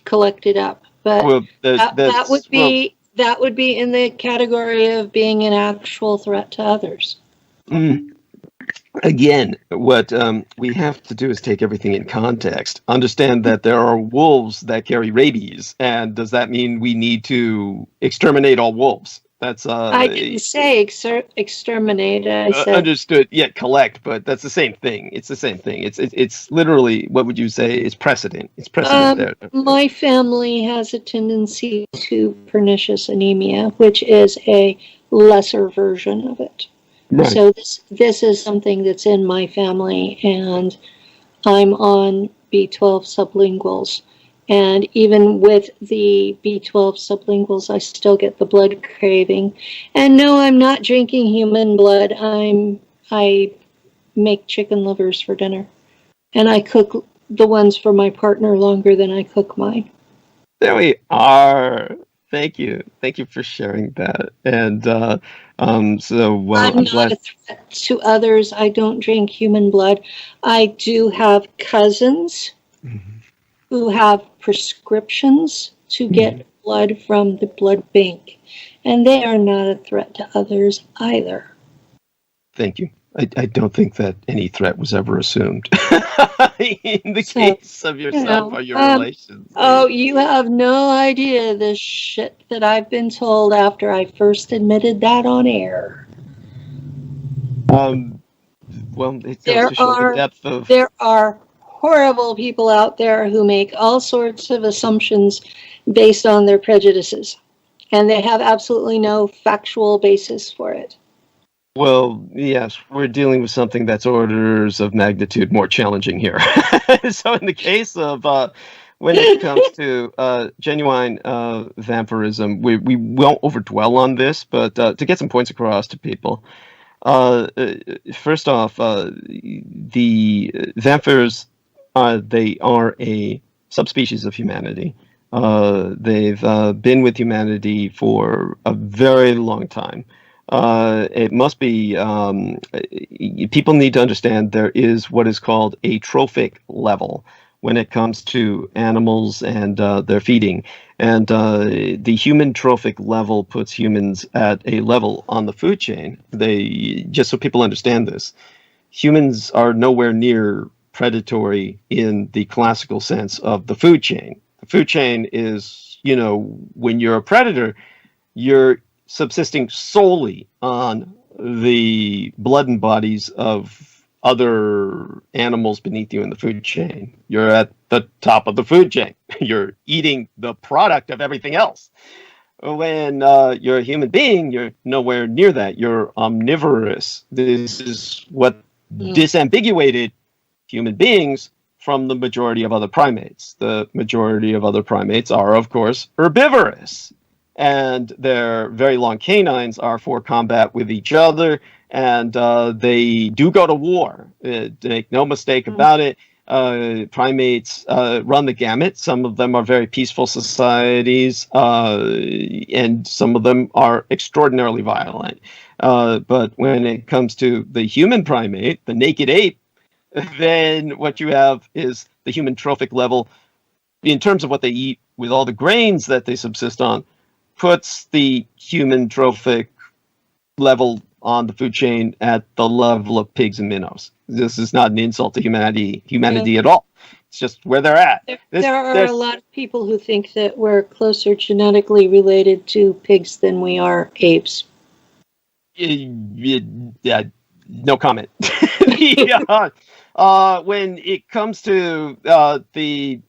Speaker 2: collected up. But that would be in the category of being an actual threat to others.
Speaker 1: Again, what we have to do is take everything in context. Understand that there are wolves that carry rabies, and does that mean we need to exterminate all wolves? That's
Speaker 2: I didn't say exterminate. I said
Speaker 1: understood. Yeah, collect, but that's the same thing. It's the same thing. It's literally, what would you say? It's precedent. It's precedent there.
Speaker 2: My family has a tendency to pernicious anemia, which is a lesser version of it. Right. So this is something that's in my family, and I'm on B12 sublinguals. And even with the B12 sublinguals, I still get the blood craving. And no, I'm not drinking human blood. I make chicken livers for dinner. And I cook the ones for my partner longer than I cook mine.
Speaker 1: There we are. Thank you. Thank you for sharing that. And I'm
Speaker 2: not a threat to others. I don't drink human blood. I do have cousins who have prescriptions to get blood from the blood bank. and they are not a threat to others either.
Speaker 1: Thank you. I don't think that any threat was ever assumed in the case of yourself or your relations.
Speaker 2: Oh, you have no idea the shit that I've been told after I first admitted that on air.
Speaker 1: Well, it goes to show the depth of...
Speaker 2: There are horrible people out there who make all sorts of assumptions based on their prejudices, and they have absolutely no factual basis for it.
Speaker 1: Well, yes, we're dealing with something that's orders of magnitude more challenging here. So in the case of when it comes to genuine vampirism, we won't overdwell on this, but to get some points across to people, first off, the vampires, they are a subspecies of humanity. They've been with humanity for a very long time. It must be, people need to understand there is what is called a trophic level when it comes to animals and their feeding. And the human trophic level puts humans at a level on the food chain. Just so people understand this, humans are nowhere near predatory in the classical sense of the food chain. The food chain is, when you're a predator, you're subsisting solely on the blood and bodies of other animals beneath you in the food chain. You're at the top of the food chain. You're eating the product of everything else. When you're a human being, you're nowhere near that. You're omnivorous. This is what disambiguated human beings from the majority of other primates. The majority of other primates are, of course, herbivorous. And their very long canines are for combat with each other, and they do go to war. Make no mistake about it. Primates run the gamut. Some of them are very peaceful societies, and some of them are extraordinarily violent. But when it comes to the human primate, the naked ape, then what you have is the human trophic level, in terms of what they eat with all the grains that they subsist on, puts the human trophic level on the food chain at the level of pigs and minnows. This is not an insult to humanity at all. It's just where they're at.
Speaker 2: There are a lot of people who think that we're closer genetically related to pigs than we are apes.
Speaker 1: Yeah, no comment. When it comes to the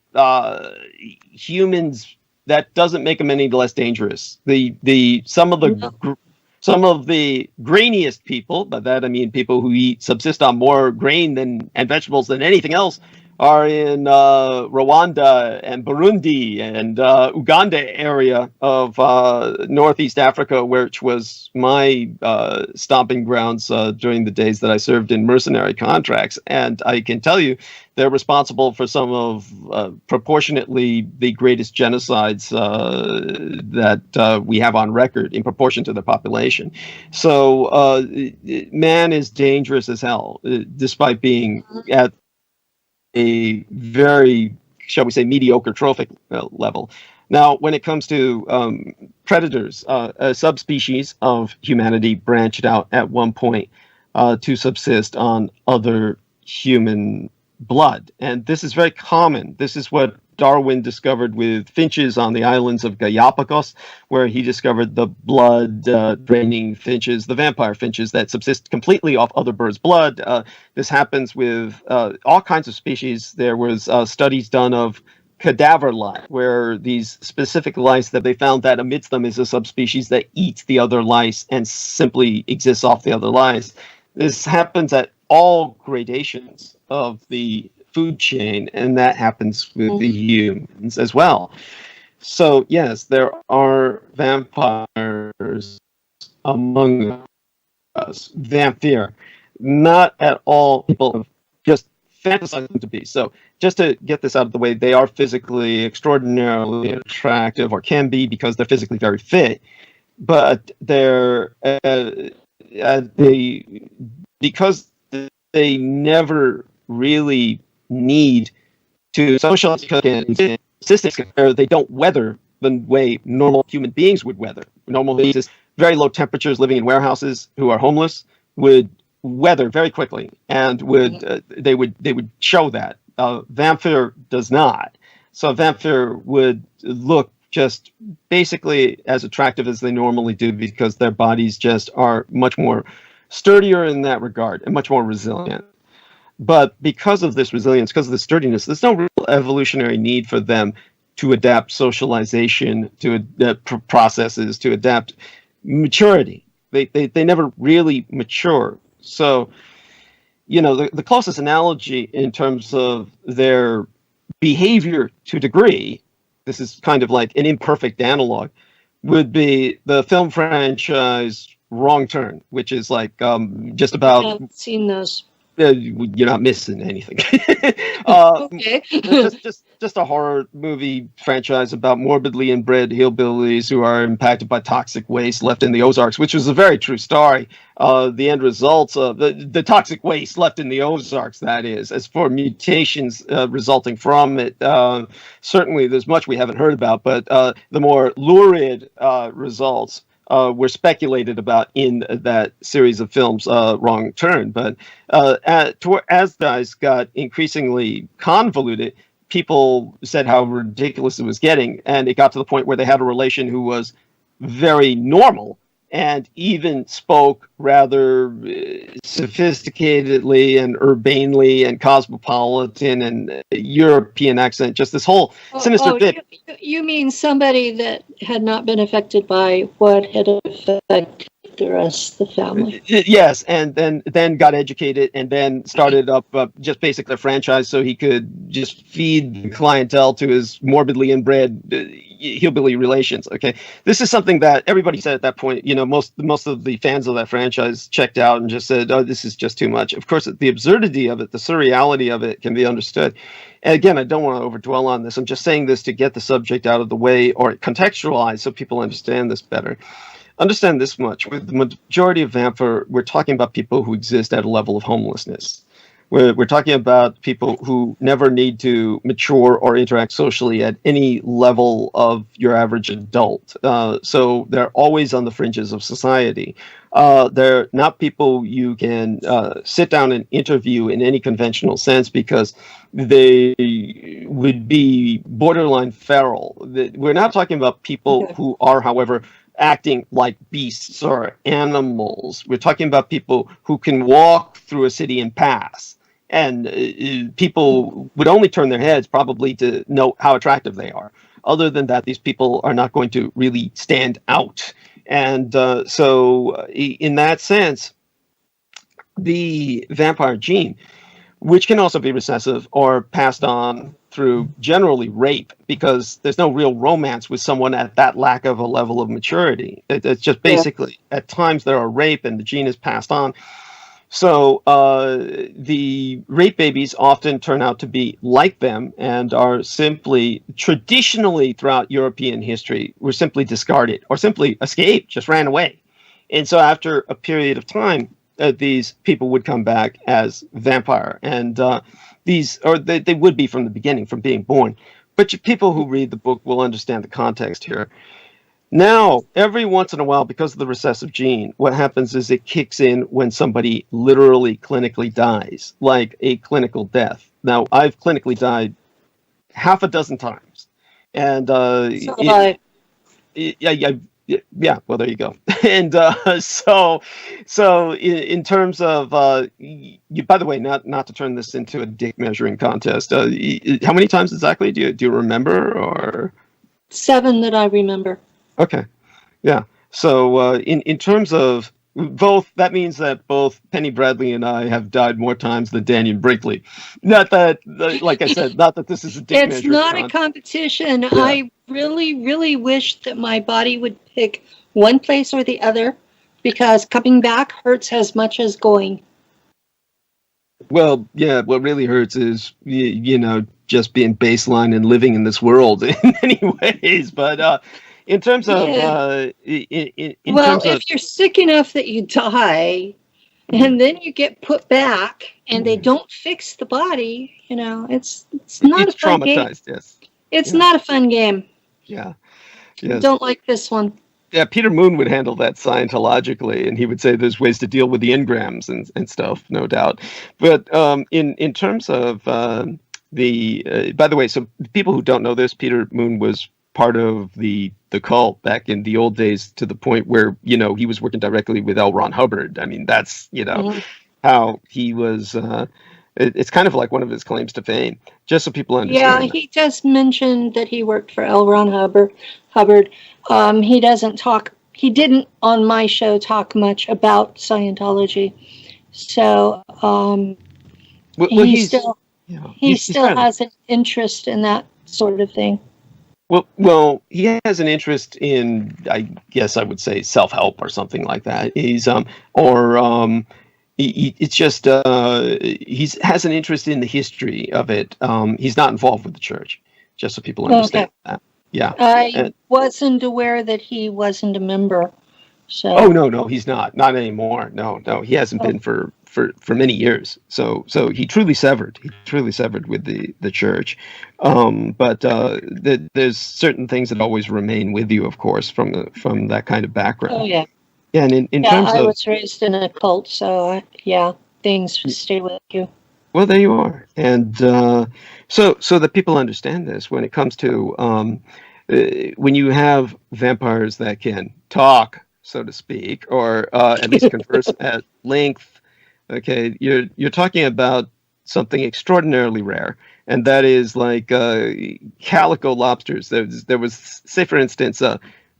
Speaker 1: humans, that doesn't make them any less dangerous. Some of the grainiest people, by that I mean people who subsist on more grain and vegetables than anything else, are in Rwanda and Burundi and Uganda area of Northeast Africa, which was my stomping grounds during the days that I served in mercenary contracts. And I can tell you, they're responsible for some of proportionately the greatest genocides that we have on record in proportion to the population. So man is dangerous as hell, despite being at a very, shall we say, mediocre trophic level. Now, when it comes to predators, a subspecies of humanity branched out at one point to subsist on other human blood. And this is very common. This is what Darwin discovered with finches on the islands of Galapagos, where he discovered the blood draining finches, the vampire finches that subsist completely off other birds' blood. This happens with all kinds of species. There was studies done of cadaver lice, where these specific lice that they found that amidst them is a subspecies that eats the other lice and simply exists off the other lice. This happens at all gradations of the food chain, and that happens with the humans as well. So yes, there are vampires among us. Vampire, not at all people just fantasize them to be. So just to get this out of the way, they are physically extraordinarily attractive, or can be, because they're physically very fit. But they're because they never really need to socialize because they don't weather the way normal human beings would weather. Normal beings, very low temperatures, living in warehouses, who are homeless, would weather very quickly, and they would show that. Vampire does not. So a vampire would look just basically as attractive as they normally do, because their bodies just are much more sturdier in that regard and much more resilient. But because of this resilience, because of the sturdiness, there's no real evolutionary need for them to adapt socialization, to adapt processes, to adapt maturity. They never really mature. So, the closest analogy in terms of their behavior to degree, this is kind of like an imperfect analog, would be the film franchise Wrong Turn, which is like just about...
Speaker 2: I haven't seen those.
Speaker 1: You're not missing anything.
Speaker 2: Okay.
Speaker 1: just a horror movie franchise about morbidly inbred hillbillies who are impacted by toxic waste left in the Ozarks, which was a very true story. The end results of the toxic waste left in the Ozarks, that is. As for mutations resulting from it, certainly there's much we haven't heard about, but the more lurid results were speculated about in that series of films, Wrong Turn. But as guys got increasingly convoluted, people said how ridiculous it was getting, and it got to the point where they had a relation who was very normal and even spoke rather sophisticatedly and urbanely and cosmopolitan and European accent, just this whole sinister bit.
Speaker 2: You mean somebody that had not been affected by what had affected the rest of the family?
Speaker 1: Yes, and then got educated and then started up just basically a franchise so he could just feed the clientele to his morbidly inbred hillbilly relations. Okay, this is something that everybody said at that point. Most of the fans of that franchise checked out and just said, "Oh, this is just too much." Of course, the absurdity of it, the surreality of it, can be understood. And again, I don't want to overdwell on this. I'm just saying this to get the subject out of the way or contextualize so people understand this better. Understand this much: with the majority of vampire, we're talking about people who exist at a level of homelessness. We're talking about people who never need to mature or interact socially at any level of your average adult. So they're always on the fringes of society. They're not people you can sit down and interview in any conventional sense, because they would be borderline feral. We're not talking about people who are, however, acting like beasts or animals. We're talking about people who can walk through a city and pass. And people would only turn their heads probably to know how attractive they are. Other than that, these people are not going to really stand out. And so in that sense, the vampire gene, which can also be recessive or passed on through generally rape, because there's no real romance with someone at that lack of a level of maturity. It's just basically at times there are rape and the gene is passed on. So the rape babies often turn out to be like them and are simply, traditionally throughout European history, were simply discarded or simply escaped, just ran away. And so after a period of time, these people would come back as vampire. And they would be from the beginning, from being born. But people who read the book will understand the context here. Now, every once in a while, because of the recessive gene, what happens is it kicks in when somebody literally clinically dies, like a clinical death. Now, I've clinically died half a dozen times. And yeah, well, there you go. And so in terms of, by the way, not to turn this into a dick measuring contest, how many times exactly do you remember? Or
Speaker 2: 7 that I remember.
Speaker 1: Okay, yeah. So in terms of both, that means that both Penny Bradley and I have died more times than Daniel Brinkley. Not that, like I said, not that this is a dick measuring contest. It's not
Speaker 2: a competition. Yeah. I really, really wish that my body would pick one place or the other, because coming back hurts as much as going.
Speaker 1: Well, yeah, what really hurts is, just being baseline and living in this world in many ways. But in terms of...
Speaker 2: if you're sick enough that you die, and then you get put back, and they don't fix the body, it's not a fun game.
Speaker 1: Yes.
Speaker 2: It's not a fun game.
Speaker 1: Yeah. Yes.
Speaker 2: Don't like this one.
Speaker 1: Yeah, Peter Moon would handle that scientologically, and he would say there's ways to deal with the engrams and stuff, no doubt. But in terms of by the way, so people who don't know this, Peter Moon was part of the cult back in the old days, to the point where, you know, he was working directly with L. Ron Hubbard. I mean, that's, you know, how he was. It's kind of like one of his claims to fame, just so people understand.
Speaker 2: Yeah, he just mentioned that he worked for L. Ron Hubbard. He doesn't talk. He didn't on my show talk much about Scientology, so he still has an interest in that sort of thing.
Speaker 1: Well, he has an interest in, I guess I would say, self-help or something like that. It's just he has an interest in the history of it. He's not involved with the church, just so people understand that. Yeah,
Speaker 2: I wasn't aware that he wasn't a member. So.
Speaker 1: Oh no, he's not anymore. No, he hasn't been for many years. So he truly severed. With the church. But there's certain things that always remain with you, of course, from that kind of background.
Speaker 2: Oh yeah.
Speaker 1: Yeah, and in terms of,
Speaker 2: I was raised in a cult, so things stay with you.
Speaker 1: Well, there you are, and so that people understand this, when it comes to when you have vampires that can talk, so to speak, or at least converse at length. Okay, you're talking about something extraordinarily rare, and that is like calico lobsters. There was, say for instance,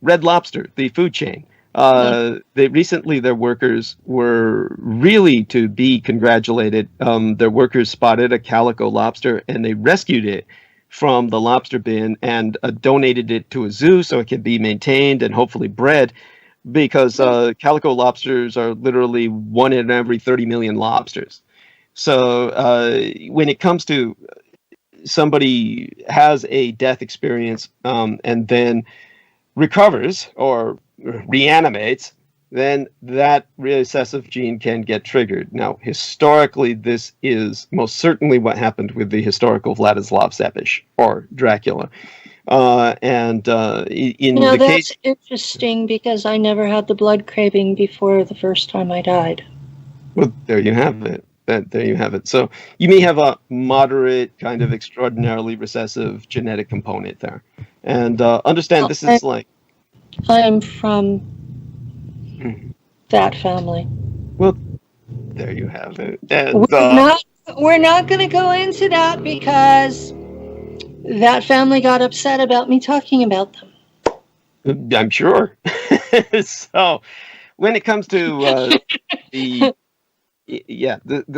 Speaker 1: Red Lobster, the food chain. Their workers were really to be congratulated. Their workers spotted a calico lobster, and they rescued it from the lobster bin and donated it to a zoo so it could be maintained and hopefully bred, because calico lobsters are literally 1 in every 30 million lobsters. So when it comes to somebody has a death experience and then recovers or reanimates, then that recessive gene can get triggered. Now, historically, this is most certainly what happened with the historical Vladislav Tsepich or Dracula. In the
Speaker 2: that's
Speaker 1: case,
Speaker 2: interesting, because I never had the blood craving before the first time I died.
Speaker 1: Well, there you have it. There you have it. So you may have a moderate kind of extraordinarily recessive genetic component there, and understand this is like.
Speaker 2: I'm from that family.
Speaker 1: Well, there you have it. And,
Speaker 2: we're not going to go into that, because that family got upset about me talking about them.
Speaker 1: I'm sure. So when it comes to the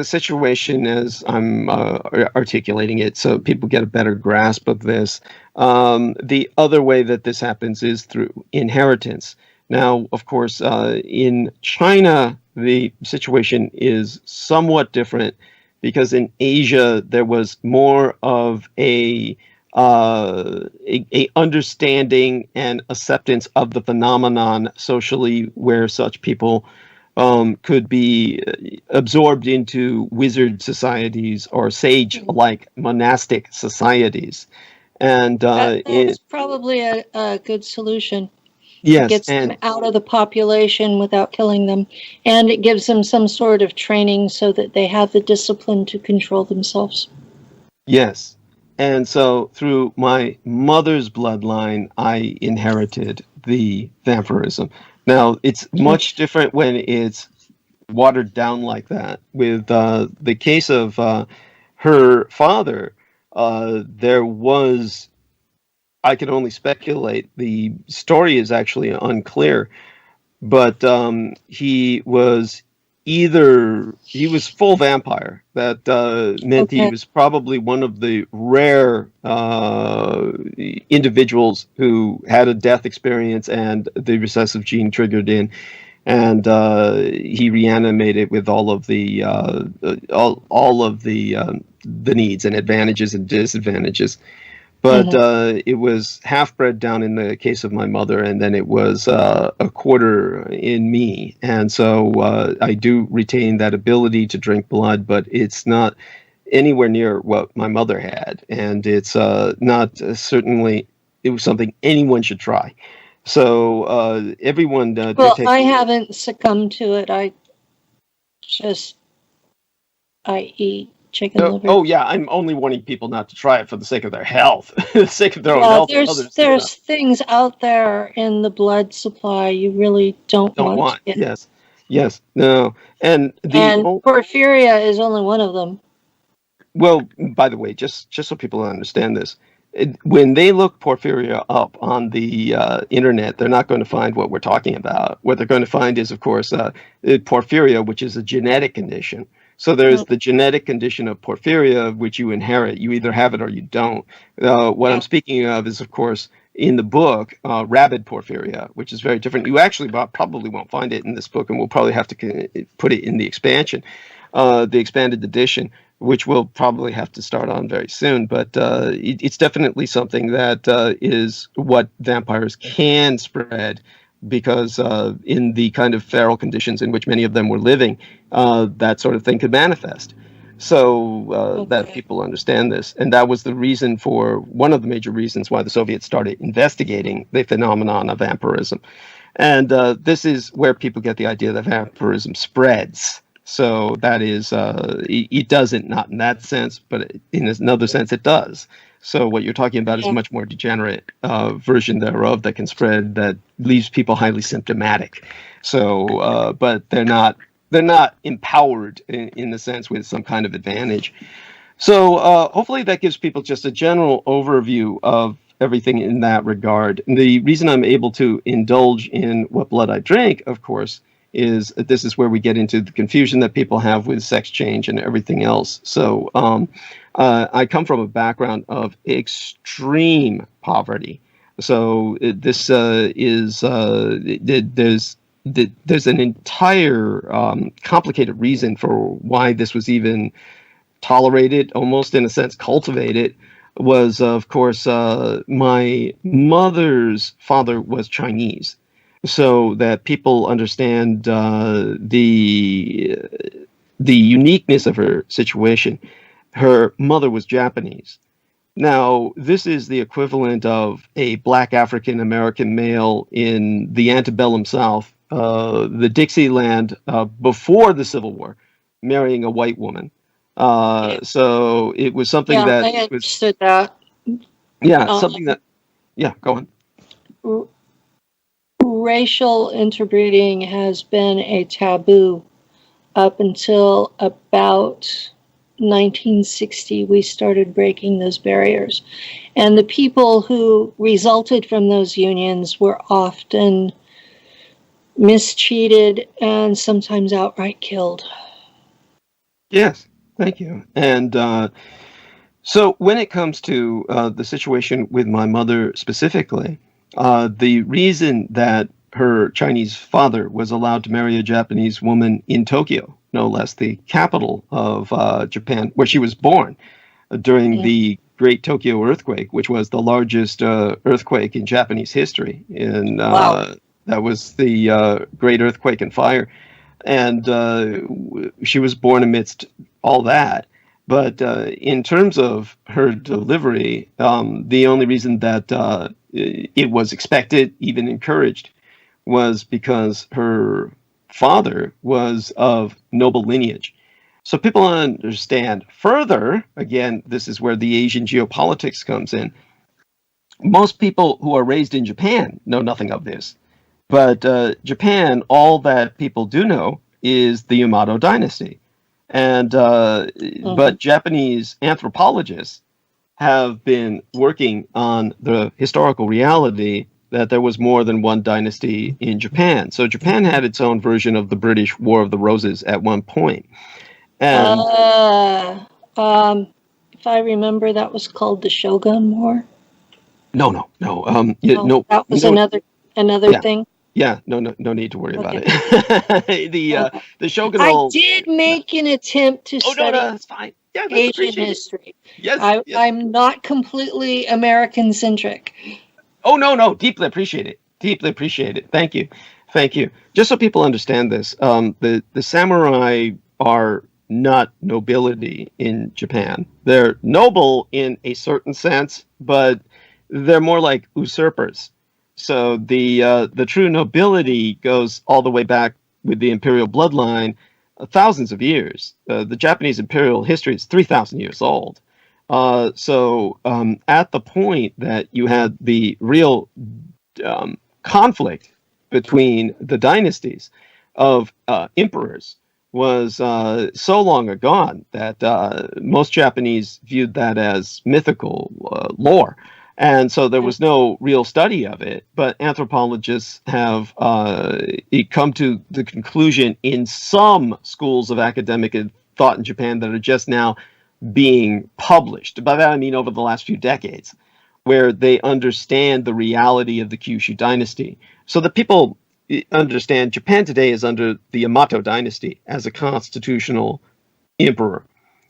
Speaker 1: situation as I'm articulating it, so people get a better grasp of this. The other way that this happens is through inheritance. Now, of course, in China, the situation is somewhat different, because in Asia there was more of a understanding and acceptance of the phenomenon socially, where such people could be absorbed into wizard societies or sage-like monastic societies. And
Speaker 2: that's probably a good solution.
Speaker 1: Yes,
Speaker 2: it gets them out of the population without killing them, and it gives them some sort of training so that they have the discipline to control themselves.
Speaker 1: Yes, and so through my mother's bloodline, I inherited the vampirism. Now, it's much different when it's watered down like that. With the case of her father, there was, I can only speculate, the story is actually unclear, but he was full vampire. That meant he was probably one of the rare individuals who had a death experience and the recessive gene triggered in, and he reanimated with all of the needs and advantages and disadvantages. But it was half-bred down in the case of my mother, and then it was a quarter in me. And so I do retain that ability to drink blood, but it's not anywhere near what my mother had. And it's not certainly it was something anyone should try. So everyone did
Speaker 2: Well,
Speaker 1: take.
Speaker 2: I haven't succumbed to it. I eat chicken liver.
Speaker 1: Oh yeah, I'm only warning people not to try it for the sake of their health, the sake of their own
Speaker 2: Yeah,
Speaker 1: health.
Speaker 2: there's things out there in the blood supply you really don't want to get.
Speaker 1: Yes, no, and
Speaker 2: porphyria is only one of them.
Speaker 1: Well, by the way, just so people understand this, when they look Porphyria up on the internet, they're not going to find what we're talking about. What they're going to find is, of course, Porphyria, which is a genetic condition. So there's the genetic condition of Porphyria, which you inherit. You either have it or you don't. What I'm speaking of is, of course, in the book, rabid Porphyria, which is very different. You actually probably won't find it in this book, and we'll probably have to put it in the expansion, the expanded edition, which we'll probably have to start on very soon. But it's definitely something that is what vampires can spread, because in the kind of feral conditions in which many of them were living, that sort of thing could manifest. So that people understand this. And that was the reason for one of the major reasons why the Soviets started investigating the phenomenon of vampirism. And this is where people get the idea that vampirism spreads. So that is, it doesn't, not in that sense, but in another sense it does. So what you're talking about is a much more degenerate version thereof that can spread, that leaves people highly symptomatic. So, but they're not empowered in the sense with some kind of advantage. So hopefully that gives people just a general overview of everything in that regard. And the reason I'm able to indulge in What Blood I Drink, of course, is this is where we get into the confusion that people have with sex change and everything else. So I come from a background of extreme poverty. So this is there's an entire complicated reason for why this was even tolerated, almost in a sense cultivated. Was, of course, my mother's father was Chinese. So that people understand the uniqueness of her situation. Her mother was Japanese. Now, this is the equivalent of a black African American male in the antebellum South, the Dixieland before the Civil War, marrying a white woman. So it was something that
Speaker 2: I understood that.
Speaker 1: Yeah, something that. Yeah, go on.
Speaker 2: Racial interbreeding has been a taboo up until about 1960. We started breaking those barriers, and the people who resulted from those unions were often mistreated and sometimes outright killed.
Speaker 1: Yes, thank you. And so when it comes to the situation with my mother specifically, the reason that her Chinese father was allowed to marry a Japanese woman in Tokyo, no less, the capital of Japan, where she was born, during the Great Tokyo Earthquake, which was the largest earthquake in Japanese history. And that was the Great Earthquake and Fire. And she was born amidst all that. But in terms of her delivery, the only reason that it was expected, even encouraged, was because her father was of noble lineage. So people understand further, again, this is where the Asian geopolitics comes in. Most people who are raised in Japan know nothing of this. But Japan, all that people do know is the Yamato dynasty. And but Japanese anthropologists have been working on the historical reality that there was more than one dynasty in Japan. So Japan had its own version of the British War of the Roses at one point. And
Speaker 2: if I remember, that was called the Shogun War.
Speaker 1: No.
Speaker 2: That was another thing.
Speaker 1: Yeah, no need to worry about it. The Shogunal.
Speaker 2: I did make an attempt to study
Speaker 1: that's fine. Yeah, that's
Speaker 2: Asian history.
Speaker 1: Yes,
Speaker 2: I'm not completely American centric.
Speaker 1: Oh no, deeply appreciate it. Thank you. Just so people understand this, the samurai are not nobility in Japan. They're noble in a certain sense, but they're more like usurpers. So the true nobility goes all the way back with the imperial bloodline, thousands of years. The Japanese imperial history is 3,000 years old. So at the point that you had the real conflict between the dynasties of emperors was so long gone that most Japanese viewed that as mythical lore. And so there was no real study of it, but anthropologists have come to the conclusion in some schools of academic thought in Japan that are just now being published. By that I mean over the last few decades, where they understand the reality of the Kyushu dynasty. So that people understand Japan today is under the Yamato dynasty as a constitutional emperor.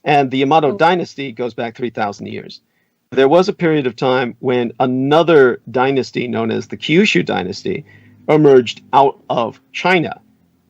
Speaker 1: And the Yamato dynasty goes back 3,000 years. There was a period of time when another dynasty known as the Kyushu dynasty emerged out of China,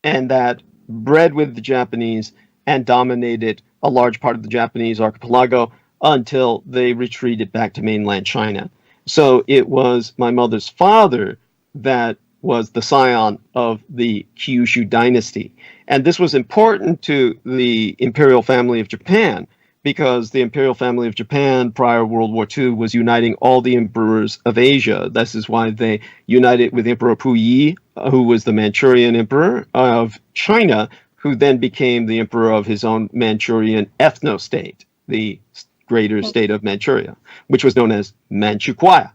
Speaker 1: and that bred with the Japanese and dominated a large part of the Japanese archipelago until they retreated back to mainland China. So it was my mother's father that was the scion of the Kyushu dynasty. And this was important to the imperial family of Japan, because the imperial family of Japan prior World War II was uniting all the emperors of Asia. This is why they united with Emperor Puyi, who was the Manchurian emperor of China, who then became the emperor of his own Manchurian ethno-state, the greater state of Manchuria, which was known as Manchukuo.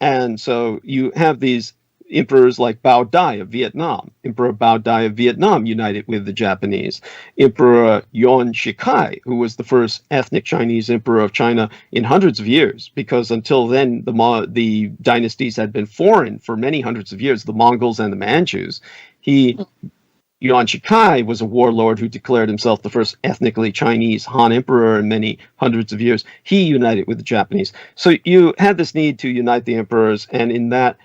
Speaker 1: And so you have these emperors like Bao Dai of Vietnam. Emperor Bao Dai of Vietnam united with the Japanese. Emperor Yuan Shikai, who was the first ethnic Chinese emperor of China in hundreds of years, because until then the dynasties had been foreign for many hundreds of years, the Mongols and the Manchus. Yuan Shikai was a warlord who declared himself the first ethnically Chinese Han emperor in many hundreds of years. He united with the Japanese. So you had this need to unite the emperors, and in that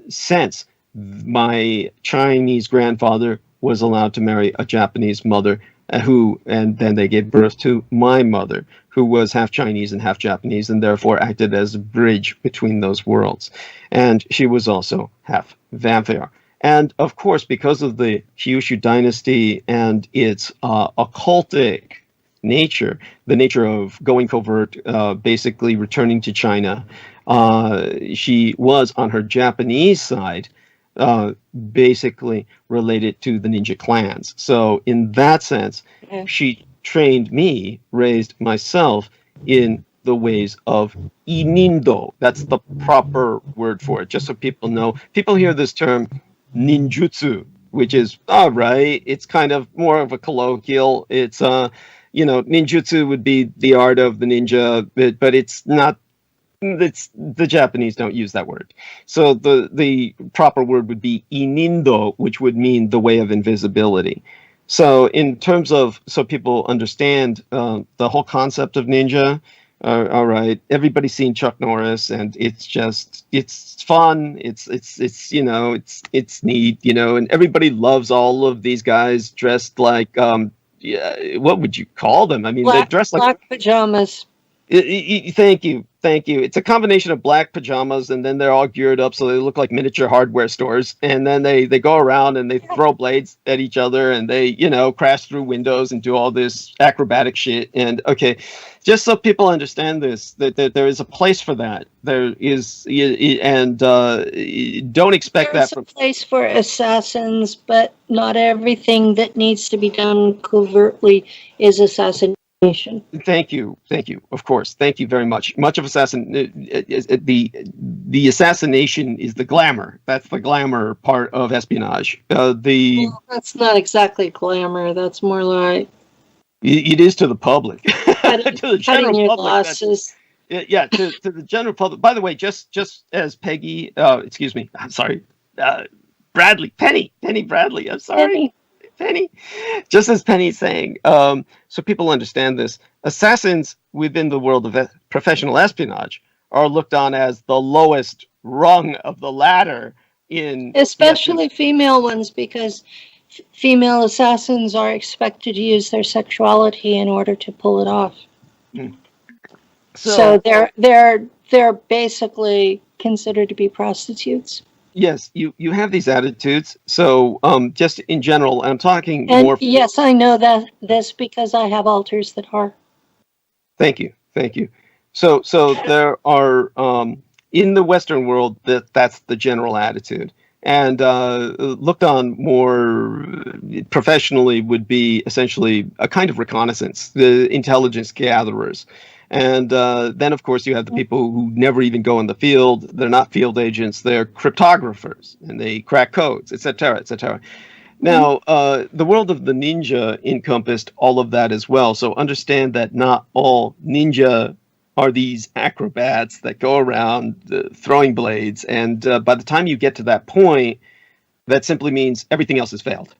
Speaker 1: sense, my Chinese grandfather was allowed to marry a Japanese mother, and then they gave birth to my mother, who was half Chinese and half Japanese, and therefore acted as a bridge between those worlds. And she was also half vampire. And of course, because of the Kyushu dynasty and its occultic nature, the nature of going covert, basically returning to China, she was on her Japanese side basically related to the ninja clans. So in that sense, she trained me, raised myself in the ways of Inindo. That's the proper word for it, just so people know. People hear this term ninjutsu, which is all right. It's kind of more of a colloquial. It's ninjutsu would be the art of the ninja, but it's not. It's the Japanese don't use that word. So the proper word would be inindo, which would mean the way of invisibility. So in terms of, so people understand the whole concept of ninja. All right, everybody's seen Chuck Norris, and it's fun. It's neat, and everybody loves all of these guys dressed like what would you call them? I mean, they're dressed like
Speaker 2: black pajamas.
Speaker 1: Thank you. It's a combination of black pajamas, and then they're all geared up so they look like miniature hardware stores. And then they go around and they throw blades at each other, and they, crash through windows and do all this acrobatic shit. And okay, just so people understand this, that there is a place for that. There is, and don't expect that from.
Speaker 2: There's a place for assassins, but not everything that needs to be done covertly is assassination.
Speaker 1: Thank you. Of course, thank you very much. Much of the assassination is the glamour. That's the glamour part of espionage.
Speaker 2: Well, that's not exactly glamour. That's more like
Speaker 1: it is to the public, to the general
Speaker 2: your
Speaker 1: public.
Speaker 2: Losses.
Speaker 1: Yeah, to the general public. By the way, just as Peggy, excuse me, I'm sorry, Penny Bradley. I'm sorry. Penny, just as Penny's saying, so people understand this, assassins within the world of professional espionage are looked on as the lowest rung of the ladder
Speaker 2: especially female ones, because female assassins are expected to use their sexuality in order to pull it off. So they're they're basically considered to be prostitutes.
Speaker 1: Yes, you have these attitudes. So just in general, I'm talking
Speaker 2: And
Speaker 1: more.
Speaker 2: yes, I know that this because I have alters that are.
Speaker 1: Thank you, thank you. So there are in the Western world that's the general attitude, and looked on more professionally would be essentially a kind of reconnaissance, the intelligence gatherers. And then, of course, you have the people who never even go in the field. They're not field agents. They're cryptographers, and they crack codes, etc., etc. Now, the world of the ninja encompassed all of that as well. So understand that not all ninja are these acrobats that go around throwing blades. And by the time you get to that point, that simply means everything else has failed.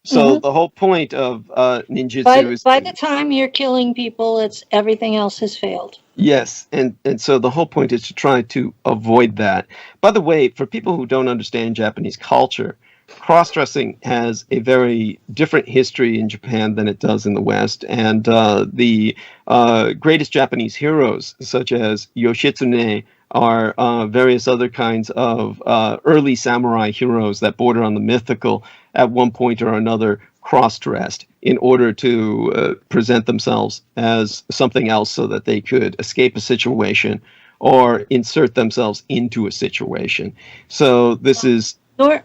Speaker 1: So the whole point of ninjutsu is
Speaker 2: by the time you're killing people, it's everything else has failed.
Speaker 1: Yes, and so the whole point is to try to avoid that. By the way, for people who don't understand Japanese culture, cross-dressing has a very different history in Japan than it does in the West, and the greatest Japanese heroes, such as Yoshitsune, are various other kinds of early samurai heroes that border on the mythical at one point or another cross-dressed in order to present themselves as something else so that they could escape a situation or insert themselves into a situation. So this is...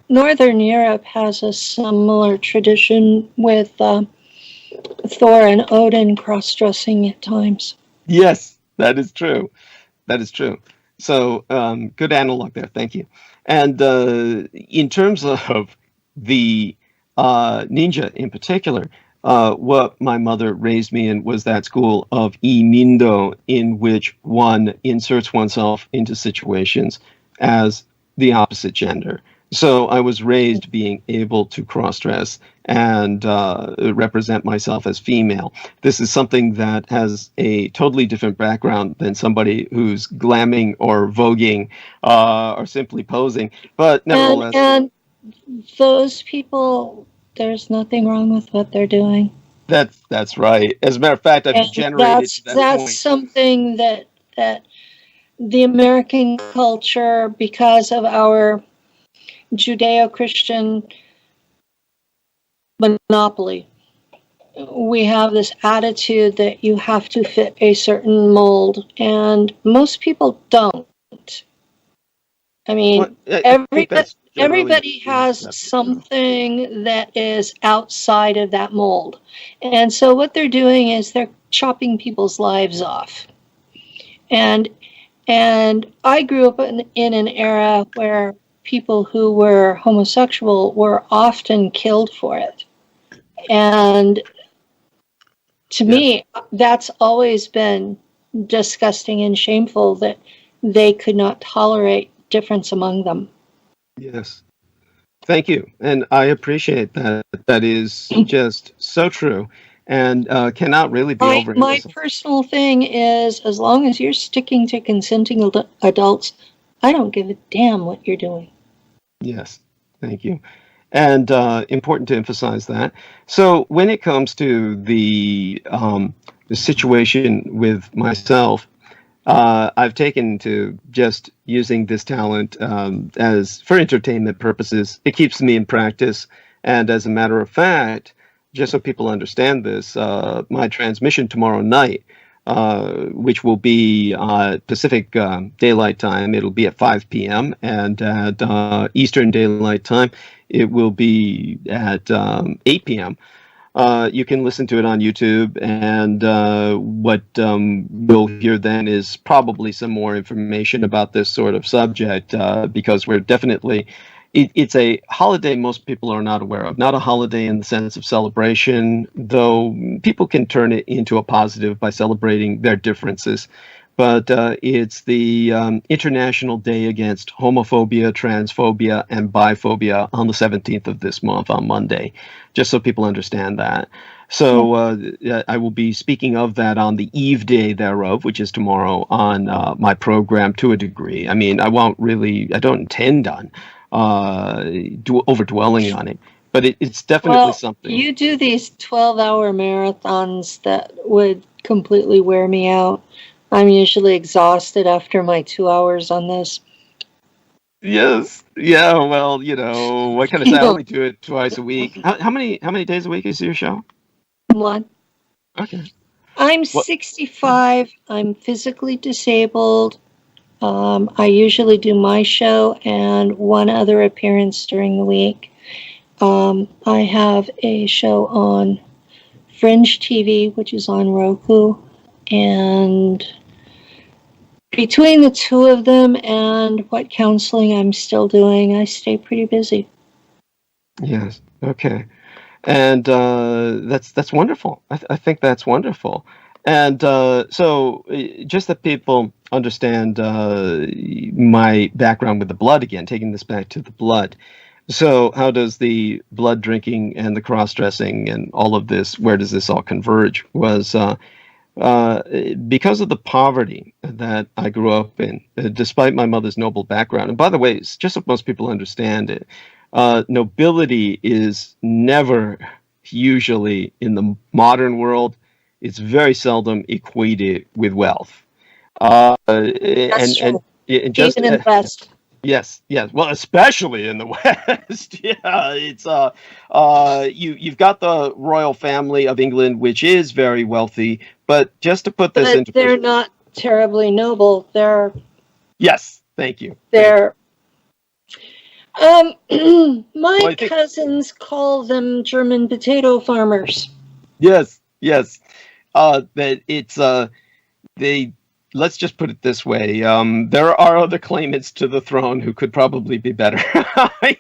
Speaker 2: Northern Europe has a similar tradition with Thor and Odin cross-dressing at times.
Speaker 1: Yes, that is true. That is true. So good analog there. Thank you. And in terms of the ninja in particular, what my mother raised me in was that school of imindo, in which one inserts oneself into situations as the opposite gender. So I was raised being able to cross-dress and represent myself as female. This is something that has a totally different background than somebody who's glamming or voguing or simply posing. But nevertheless...
Speaker 2: And those people, there's nothing wrong with what they're doing.
Speaker 1: That's right. As a matter of fact, I've degenerated to that
Speaker 2: that's
Speaker 1: point.
Speaker 2: something that the American culture, because of our Judeo-Christian monopoly, we have this attitude that you have to fit a certain mold, and most people don't. I mean, everybody has something that is outside of that mold. And so what they're doing is they're chopping people's lives off. And I grew up in an era where people who were homosexual were often killed for it. And to me, that's always been disgusting and shameful that they could not tolerate difference among them.
Speaker 1: Yes. Thank you. And I appreciate that. That is just so true and cannot really be overemphasized.
Speaker 2: My personal thing is, as long as you're sticking to consenting adults, I don't give a damn what you're doing.
Speaker 1: Yes. Thank you. And important to emphasize that. So when it comes to the situation with myself, I've taken to just using this talent as for entertainment purposes. It keeps me in practice. And as a matter of fact, just so people understand this, my transmission tomorrow night, which will be Pacific Daylight Time, it'll be at 5 p.m. And at Eastern Daylight Time, it will be at 8 p.m. You can listen to it on YouTube, and what you'll hear then is probably some more information about this sort of subject, because we're definitely, it's a holiday most people are not aware of. Not a holiday in the sense of celebration, though people can turn it into a positive by celebrating their differences. But it's the International Day Against Homophobia, Transphobia, and Biphobia on the 17th of this month on Monday, just so people understand that. So I will be speaking of that on the eve day thereof, which is tomorrow, on my program to a degree. I mean, I don't intend on overdwelling on it, but it's definitely something.
Speaker 2: You do these 12-hour marathons that would completely wear me out. I'm usually exhausted after my 2 hours on this.
Speaker 1: Yes. Yeah. Well, what can I say? I
Speaker 2: Yeah.
Speaker 1: only do it twice a week. How many days a week is your show?
Speaker 2: One.
Speaker 1: Okay.
Speaker 2: I'm
Speaker 1: What?
Speaker 2: 65. I'm physically disabled. I usually do my show and one other appearance during the week. I have a show on Fringe TV, which is on Roku, and between the two of them and what counseling I'm still doing, I stay pretty busy.
Speaker 1: Yes. Okay. And that's wonderful. I think that's wonderful. And so, just that people understand my background with the blood again, taking this back to the blood. So, how does the blood drinking and the cross dressing and all of this? Where does this all converge? Was because of the poverty that I grew up in, despite my mother's noble background. And by the way, it's just so most people understand it, nobility is never usually in the modern world. It's very seldom equated with wealth.
Speaker 2: That's true.
Speaker 1: And just
Speaker 2: Even in the West.
Speaker 1: Yes, yes. Well, especially in the West. Yeah, it's you've got the royal family of England, which is very wealthy, but just to put this into
Speaker 2: they're not terribly noble.
Speaker 1: Yes, thank you.
Speaker 2: They're my cousins call them German potato farmers.
Speaker 1: Yes, yes. That it's they let's just put it this way. There are other claimants to the throne who could probably be better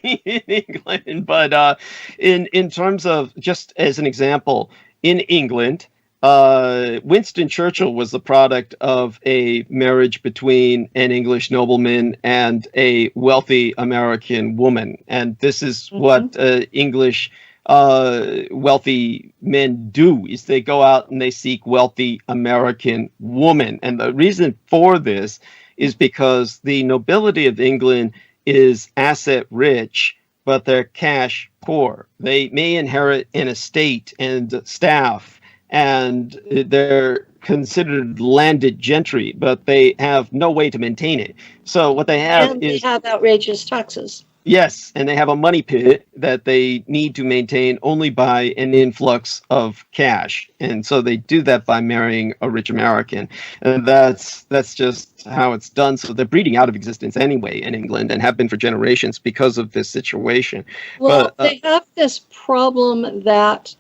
Speaker 1: in England. But in terms of, just as an example, in England, Winston Churchill was the product of a marriage between an English nobleman and a wealthy American woman. And this is what English wealthy men do, is they go out and they seek wealthy American women. And the reason for this is because the nobility of England is asset rich, but they're cash poor. They may inherit an estate and staff, and they're considered landed gentry, but they have no way to maintain it. So what they have
Speaker 2: they have outrageous taxes.
Speaker 1: Yes, and they have a money pit that they need to maintain only by an influx of cash. And so they do that by marrying a rich American. And that's just how it's done. So they're breeding out of existence anyway in England, and have been for generations because of this situation.
Speaker 2: Well, they have this problem that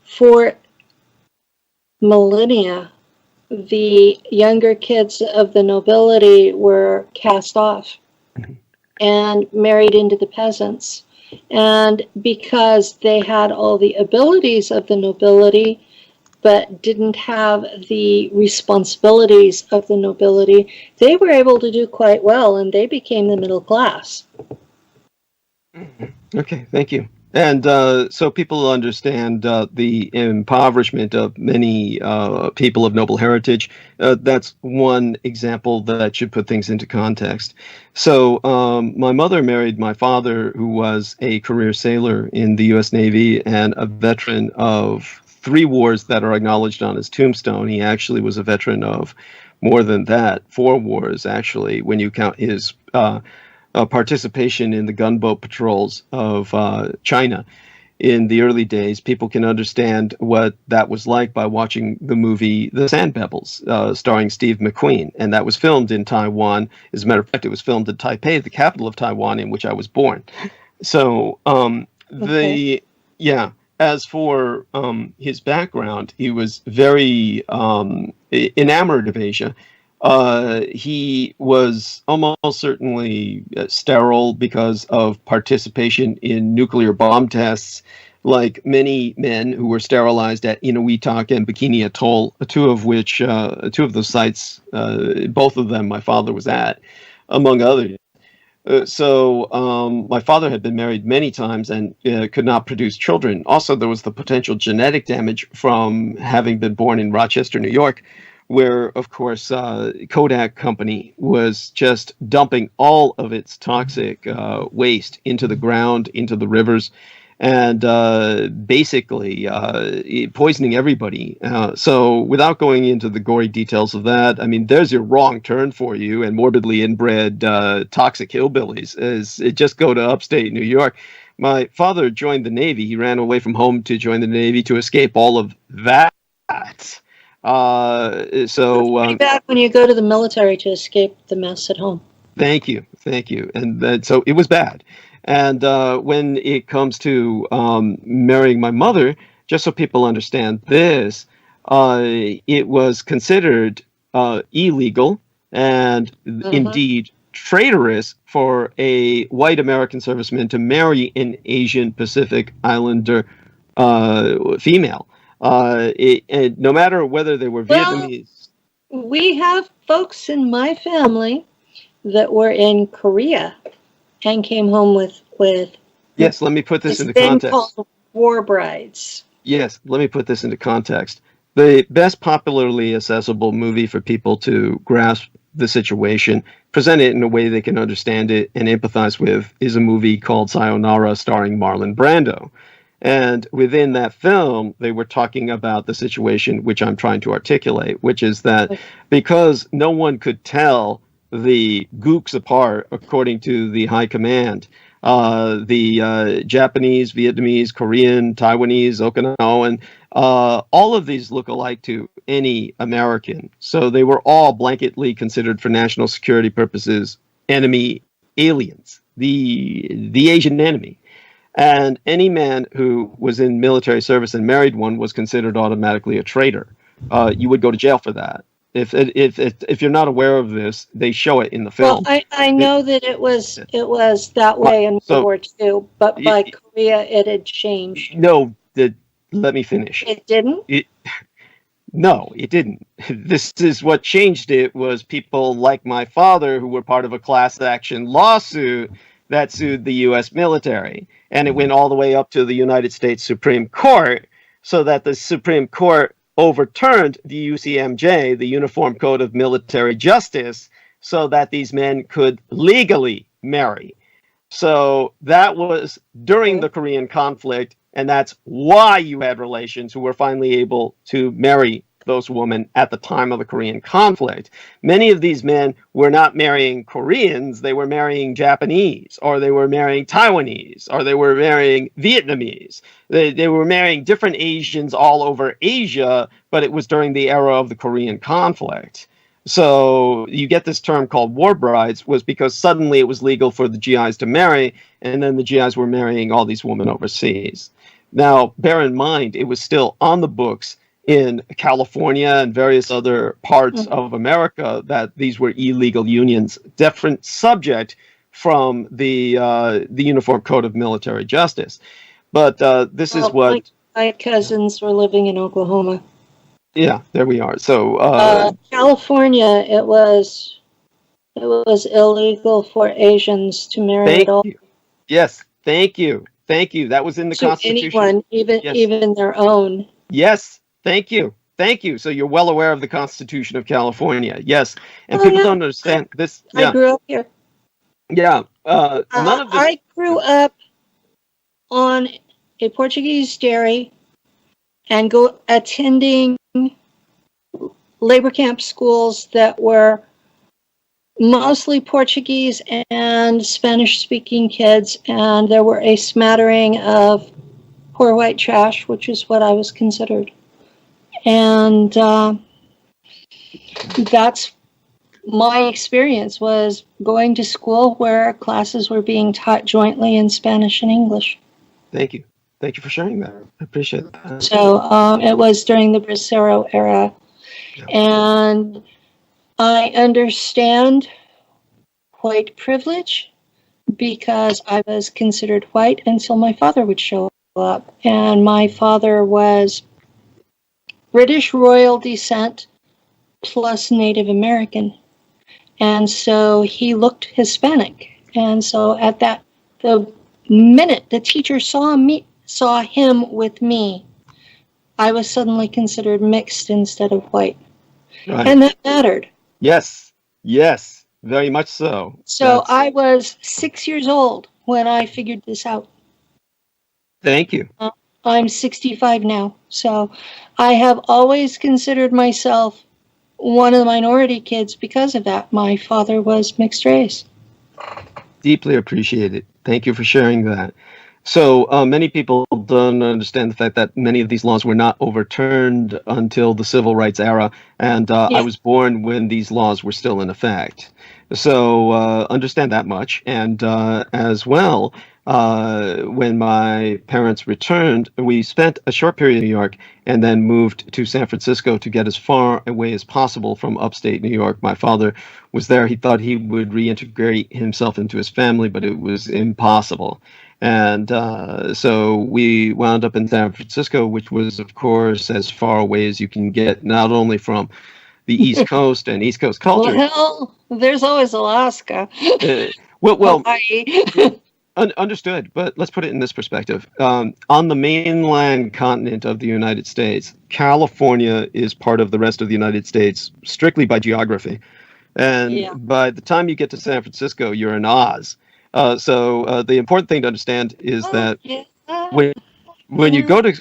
Speaker 2: for millennia, the younger kids of the nobility were cast off and married into the peasants. And because they had all the abilities of the nobility, but didn't have the responsibilities of the nobility, they were able to do quite well, and they became the middle class.
Speaker 1: Okay, thank you. And so people understand the impoverishment of many people of noble heritage. That's one example that should put things into context. So my mother married my father, who was a career sailor in the U.S. Navy and a veteran of 3 wars that are acknowledged on his tombstone. He actually was a veteran of more than that, 4 wars, actually, when you count his participation in the gunboat patrols of China in the early days. People can understand what that was like by watching the movie The Sand Pebbles, starring Steve McQueen. And that was filmed in Taiwan. As a matter of fact, it was filmed in Taipei, the capital of Taiwan, in which I was born. So as for his background, he was very enamored of Asia. He was almost certainly sterile because of participation in nuclear bomb tests, like many men who were sterilized at Inuitak and Bikini Atoll, two of those sites, both of them my father was at, among others. So my father had been married many times and could not produce children. Also, there was the potential genetic damage from having been born in Rochester, New York, where, of course, Kodak Company was just dumping all of its toxic waste into the ground, into the rivers. and basically poisoning everybody. So without going into the gory details of that, I mean, there's your wrong turn for you, and morbidly inbred toxic hillbillies. Is it just go to upstate New York? My father joined the Navy. He ran away from home to join the Navy to escape all of that.
Speaker 2: It's pretty bad when you go to the military to escape the mess at home.
Speaker 1: Thank you. And so it was bad. And when it comes to marrying my mother, just so people understand this, it was considered illegal and indeed traitorous for a white American serviceman to marry an Asian Pacific Islander female. And no matter whether they were Vietnamese.
Speaker 2: We have folks in my family that were in Korea and came home with
Speaker 1: yes, let me put this into context.
Speaker 2: Called war brides.
Speaker 1: Yes, let me put this into context. The best popularly accessible movie for people to grasp the situation, present it in a way they can understand it and empathize with, is a movie called Sayonara starring Marlon Brando. And within that film, they were talking about the situation which I'm trying to articulate, which is that because no one could tell the gooks apart, according to the high command, the Japanese, Vietnamese, Korean, Taiwanese, Okinawan, all of these look alike to any American. So they were all blanketly considered for national security purposes enemy aliens, the Asian enemy. And any man who was in military service and married one was considered automatically a traitor. You would go to jail for that. If you're not aware of this, they show it in the film.
Speaker 2: Well, I know that it was that way in World War II, but by Korea it had changed.
Speaker 1: No, let me finish.
Speaker 2: It didn't?
Speaker 1: No, it didn't. This is what changed it was people like my father who were part of a class action lawsuit that sued the U.S. military. And it went all the way up to the United States Supreme Court, so that the Supreme Court overturned the UCMJ, the Uniform Code of Military Justice, so that these men could legally marry. So that was during the Korean conflict, and that's why you had relations who were finally able to marry those women at the time of the Korean conflict. Many of these men were not marrying Koreans, they were marrying Japanese, or they were marrying Taiwanese, or they were marrying Vietnamese. They were marrying different Asians all over Asia, but it was during the era of the Korean conflict. So you get this term called war brides was because suddenly it was legal for the GIs to marry, and then the GIs were marrying all these women overseas. Now, bear in mind, it was still on the books in California and various other parts of America that these were illegal unions, different subject from the Uniform Code of Military Justice. But this is what...
Speaker 2: My cousins were living in Oklahoma.
Speaker 1: Yeah, there we are. So
Speaker 2: California, it was illegal for Asians to marry at all.
Speaker 1: Yes, thank you. That was in the Constitution.
Speaker 2: Anyone, even their own.
Speaker 1: Yes. Thank you. So you're well aware of the Constitution of California. Yes. And people don't understand this. Yeah.
Speaker 2: I grew up here.
Speaker 1: Yeah. None of this.
Speaker 2: I grew up on a Portuguese dairy and attending labor camp schools that were mostly Portuguese and Spanish-speaking kids, and there were a smattering of poor white trash, which is what I was considered. And that's my experience, was going to school where classes were being taught jointly in Spanish and English.
Speaker 1: Thank you for sharing that. I appreciate that.
Speaker 2: So it was during the Bracero era. Yeah. And I understand white privilege because I was considered white until my father would show up. And my father was British royal descent plus Native American. And so he looked Hispanic. And so at the minute the teacher saw him with me, I was suddenly considered mixed instead of white. Right. And that mattered.
Speaker 1: Yes, very much so.
Speaker 2: So I was 6 years old when I figured this out.
Speaker 1: Thank you.
Speaker 2: I'm 65 now, so I have always considered myself one of the minority kids because of that. My father was mixed race.
Speaker 1: Deeply appreciated. Thank you for sharing that. So many people don't understand the fact that many of these laws were not overturned until the civil rights era, and I was born when these laws were still in effect. So understand that much, and as well, when my parents returned, we spent a short period in New York and then moved to San Francisco to get as far away as possible from upstate New York. My father was there. He thought he would reintegrate himself into his family, but it was impossible. And so we wound up in San Francisco, which was, of course, as far away as you can get, not only from the East Coast and East Coast culture.
Speaker 2: Well, there's always Alaska.
Speaker 1: Well,
Speaker 2: Hawaii.
Speaker 1: Understood, but let's put it in this perspective. On the mainland continent of the United States, California is part of the rest of the United States strictly by geography. And by the time you get to San Francisco, you're in Oz. So the important thing to understand is that when you go to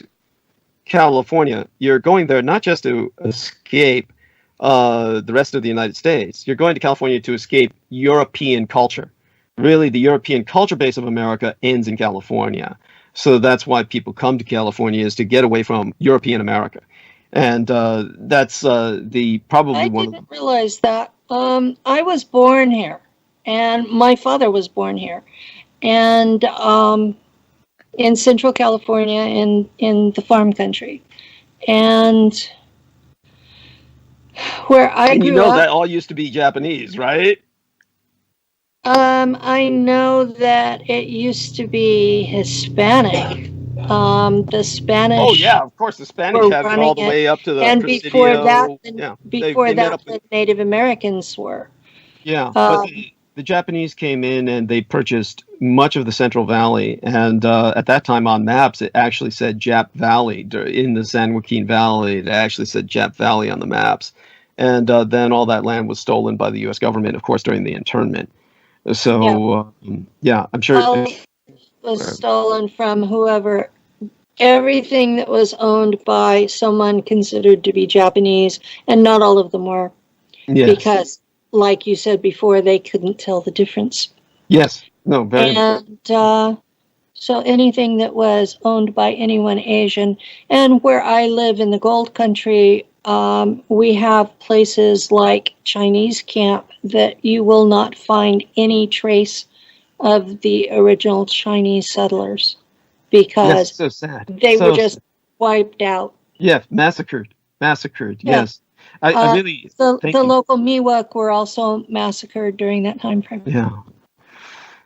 Speaker 1: California, you're going there not just to escape the rest of the United States. You're going to California to escape European culture. Really, the European culture base of America ends in California. So that's why people come to California, is to get away from European America. And that's the probably
Speaker 2: I
Speaker 1: one.
Speaker 2: I didn't realize that. I was born here, and my father was born here, and in Central California, in the farm country, and where I grew up.
Speaker 1: That all used to be Japanese, right?
Speaker 2: I know that it used to be Hispanic. The Spanish.
Speaker 1: Oh yeah, of course, the Spanish have it all the way up to the
Speaker 2: and
Speaker 1: Presidio.
Speaker 2: Before that, the Native Americans were.
Speaker 1: Yeah, but the Japanese came in and they purchased much of the Central Valley, and at that time on maps it actually said Jap Valley. In the San Joaquin Valley, it actually said Jap Valley on the maps, and then all that land was stolen by the U.S. government, of course, during the internment. So I'm sure
Speaker 2: it was stolen from whoever. Everything that was owned by someone considered to be Japanese, and not all of them were, because, like you said before, they couldn't tell the difference.
Speaker 1: Yes, no, very.
Speaker 2: And so anything that was owned by anyone Asian, and where I live in the Gold Country, we have places like Chinese Camp that you will not find any trace of the original Chinese settlers, because
Speaker 1: so sad.
Speaker 2: They were just wiped out.
Speaker 1: Yeah, massacred. Yes. I really.
Speaker 2: The local Miwok were also massacred during that time frame.
Speaker 1: Yeah.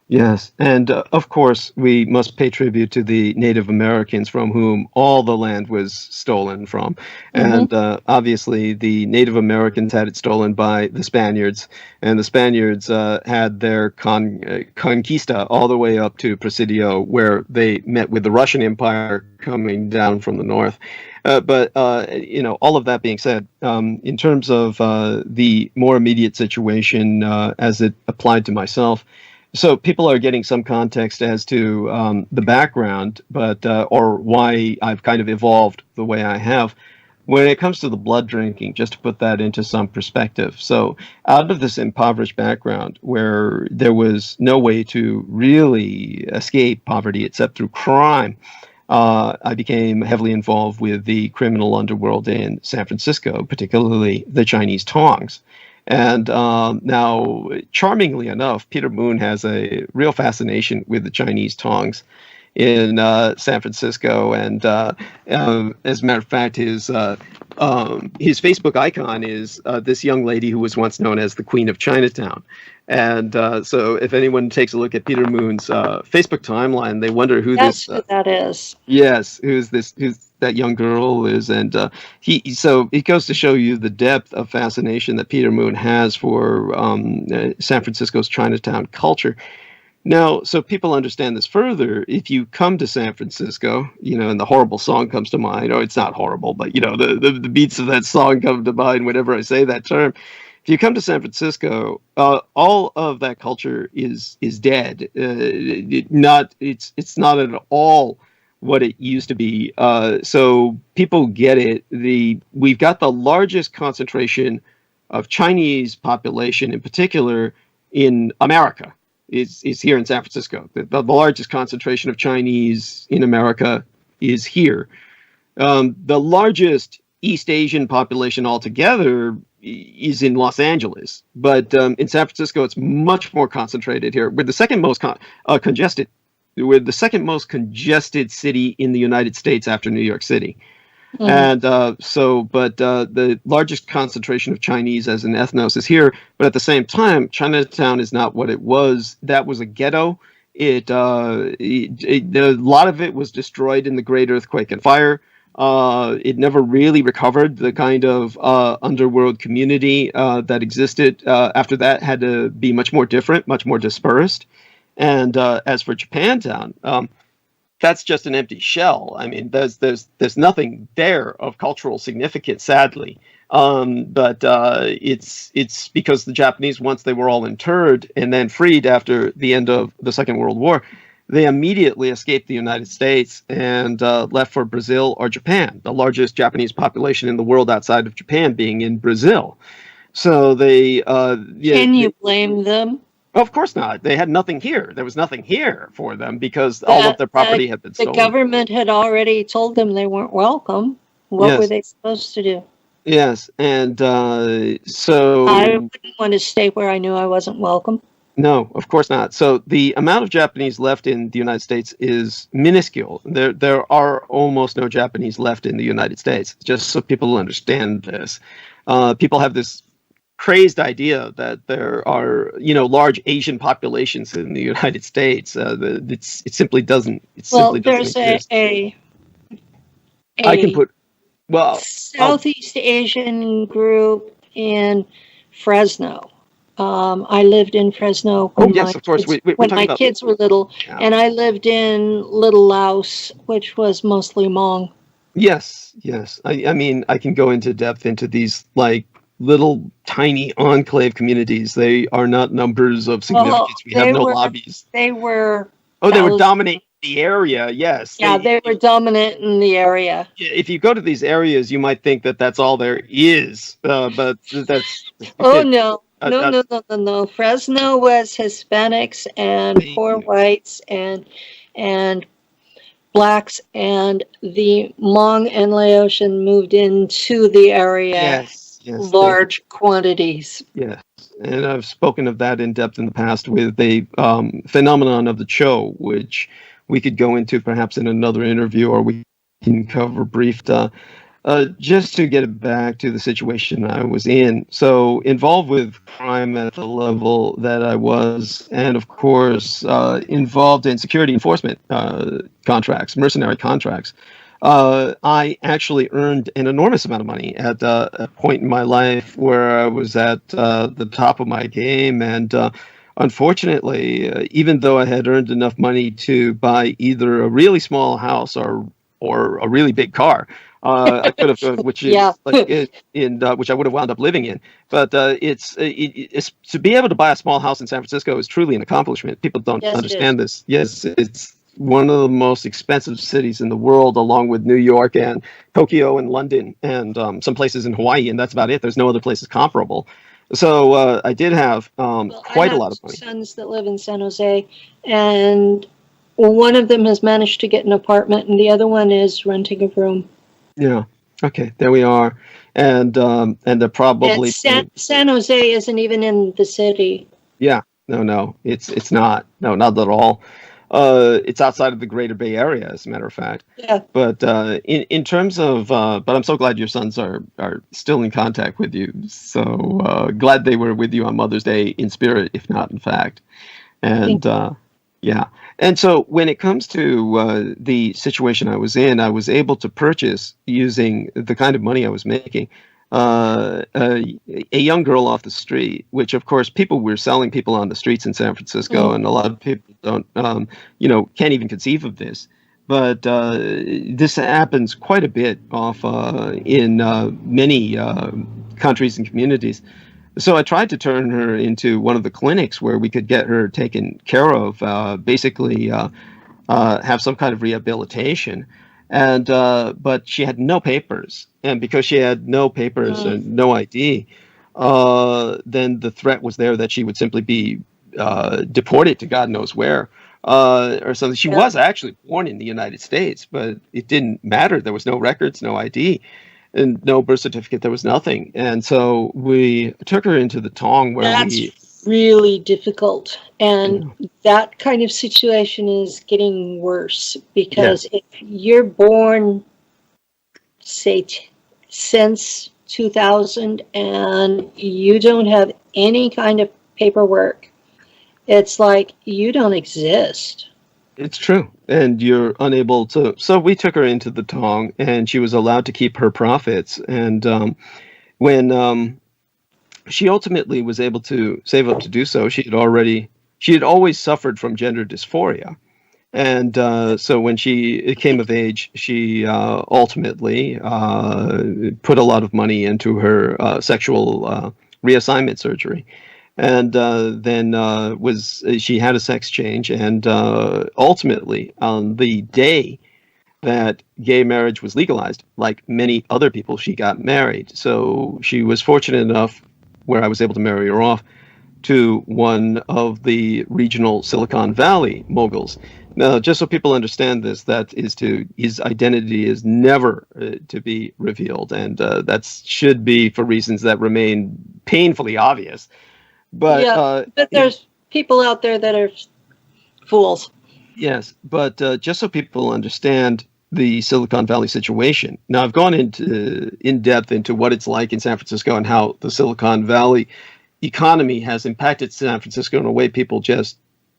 Speaker 1: Yes, and of course we must pay tribute to the Native Americans from whom all the land was stolen from. And obviously the Native Americans had it stolen by the Spaniards, and the Spaniards had their conquista all the way up to Presidio, where they met with the Russian Empire coming down from the north. But all of that being said, in terms of the more immediate situation as it applied to myself, so people are getting some context as to the background, but or why I've kind of evolved the way I have. When it comes to the blood drinking, just to put that into some perspective. So out of this impoverished background where there was no way to really escape poverty except through crime, I became heavily involved with the criminal underworld in San Francisco, particularly the Chinese Tongs. And now, charmingly enough, Peter Moon has a real fascination with the Chinese Tongs in San Francisco. And as a matter of fact, his Facebook icon is this young lady who was once known as the Queen of Chinatown. And so if anyone takes a look at Peter Moon's Facebook timeline, they wonder who
Speaker 2: who that is.
Speaker 1: Yes, who's that young girl is. And so it goes to show you the depth of fascination that Peter Moon has for San Francisco's Chinatown culture. Now, so people understand this further, if you come to San Francisco, and the horrible song comes to mind, or it's not horrible, but, the beats of that song come to mind whenever I say that term. If you come to San Francisco, all of that culture is dead. It's not at all what it used to be. So people get it. We've got the largest concentration of Chinese population, in particular, in America. Is here in San Francisco. The largest concentration of Chinese in America is here. The largest East Asian population altogether is in Los Angeles, but in San Francisco, it's much more concentrated here. We're the second most congested. We're the second most congested city in the United States after New York City. Mm-hmm. And the largest concentration of Chinese as an ethnos is here. But at the same time, Chinatown is not what it was. That was a ghetto. A lot of it was destroyed in the Great Earthquake and Fire. It never really recovered. The kind of underworld community that existed after that had to be much more different, much more dispersed. And as for Japantown, that's just an empty shell. I mean, there's nothing there of cultural significance, sadly. But it's because the Japanese, once they were all interred and then freed after the end of the Second World War, they immediately escaped the United States and left for Brazil or Japan, the largest Japanese population in the world outside of Japan being in Brazil. So they...
Speaker 2: Can you blame them?
Speaker 1: Of course not. They had nothing here. There was nothing here for them because all of their property had been stolen.
Speaker 2: The government had already told them they weren't welcome. What were they supposed to do?
Speaker 1: Yes, and so...
Speaker 2: I wouldn't want to stay where I knew I wasn't welcome.
Speaker 1: No, of course not. So the amount of Japanese left in the United States is minuscule. There are almost no Japanese left in the United States, just so people understand this. People have this crazed idea that there are, large Asian populations in the United States. It simply doesn't.
Speaker 2: There's a
Speaker 1: I can put
Speaker 2: Southeast Asian group in Fresno. I lived in Fresno when my kids were little, and I lived in Little Laos, which was mostly Hmong.
Speaker 1: Yes. I mean, I can go into depth into these little tiny enclave communities. They are not numbers of significance. We have no lobbies.
Speaker 2: They were.
Speaker 1: They were dominating the area. Yes.
Speaker 2: Yeah, they were dominant in the area.
Speaker 1: If you go to these areas, you might think that that's all there is, but that's.
Speaker 2: Oh no. No. Fresno was Hispanics and poor whites and blacks, and the Hmong and Laotian moved into the area.
Speaker 1: Yes,
Speaker 2: large quantities.
Speaker 1: Yes, and I've spoken of that in depth in the past with the phenomenon of the Cho, which we could go into perhaps in another interview, or we can cover brief. Just to get it back to the situation I was in. So involved with crime at the level that I was, and of course involved in security enforcement contracts, mercenary contracts. I actually earned an enormous amount of money at a point in my life where I was at the top of my game. And unfortunately, even though I had earned enough money to buy either a really small house or a really big car, I could have, which is which I would have wound up living in. But it's to be able to buy a small house in San Francisco is truly an accomplishment. People don't understand this. Yes, it's one of the most expensive cities in the world, along with New York and Tokyo and London and some places in Hawaii, and that's about it. There's no other places comparable. So I did have quite a lot of money.
Speaker 2: I have sons that live in San Jose, and one of them has managed to get an apartment, and the other one is renting a room.
Speaker 1: Yeah. Okay. There we are, and they're probably
Speaker 2: San Jose isn't even in the city.
Speaker 1: Yeah. No. It's not. No, not at all. It's outside of the Greater Bay Area, as a matter of fact.
Speaker 2: Yeah.
Speaker 1: But in terms of, but I'm so glad your sons are still in contact with you. So glad they were with you on Mother's Day in spirit, if not in fact. And yeah. And so when it comes to the situation I was in, I was able to purchase, using the kind of money I was making, a young girl off the street, which of course people were selling people on the streets in San Francisco, and a lot of people don't, can't even conceive of this. But this happens quite a bit off in many countries and communities. So I tried to turn her into one of the clinics where we could get her taken care of, basically have some kind of rehabilitation. And but she had no papers, and because she had no papers and no ID, then the threat was there that she would simply be deported to God knows where, or something. She was actually born in the United States, but it didn't matter. There was no records, no ID, and no birth certificate. There was nothing, and so we took her into the Tong, where
Speaker 2: That's really difficult, and that kind of situation is getting worse, because if you're born, say, since 2000 and you don't have any kind of paperwork, it's like you don't exist.
Speaker 1: It's true, and you're unable to. So we took her into the Tong, and she was allowed to keep her profits, and when she ultimately was able to save up to do so, she had always suffered from gender dysphoria. And so when she came of age, she ultimately put a lot of money into her sexual reassignment surgery. And then she had a sex change, and ultimately, on the day that gay marriage was legalized, like many other people, she got married. So she was fortunate enough, where I was able to marry her off, to one of the regional Silicon Valley moguls. Now, just so people understand this, his identity is never to be revealed, and that should be for reasons that remain painfully obvious. But
Speaker 2: but there's people out there that are fools.
Speaker 1: Yes, but just so people understand the Silicon Valley situation. Now, I've gone in depth into what it's like in San Francisco and how the Silicon Valley economy has impacted San Francisco in a way people just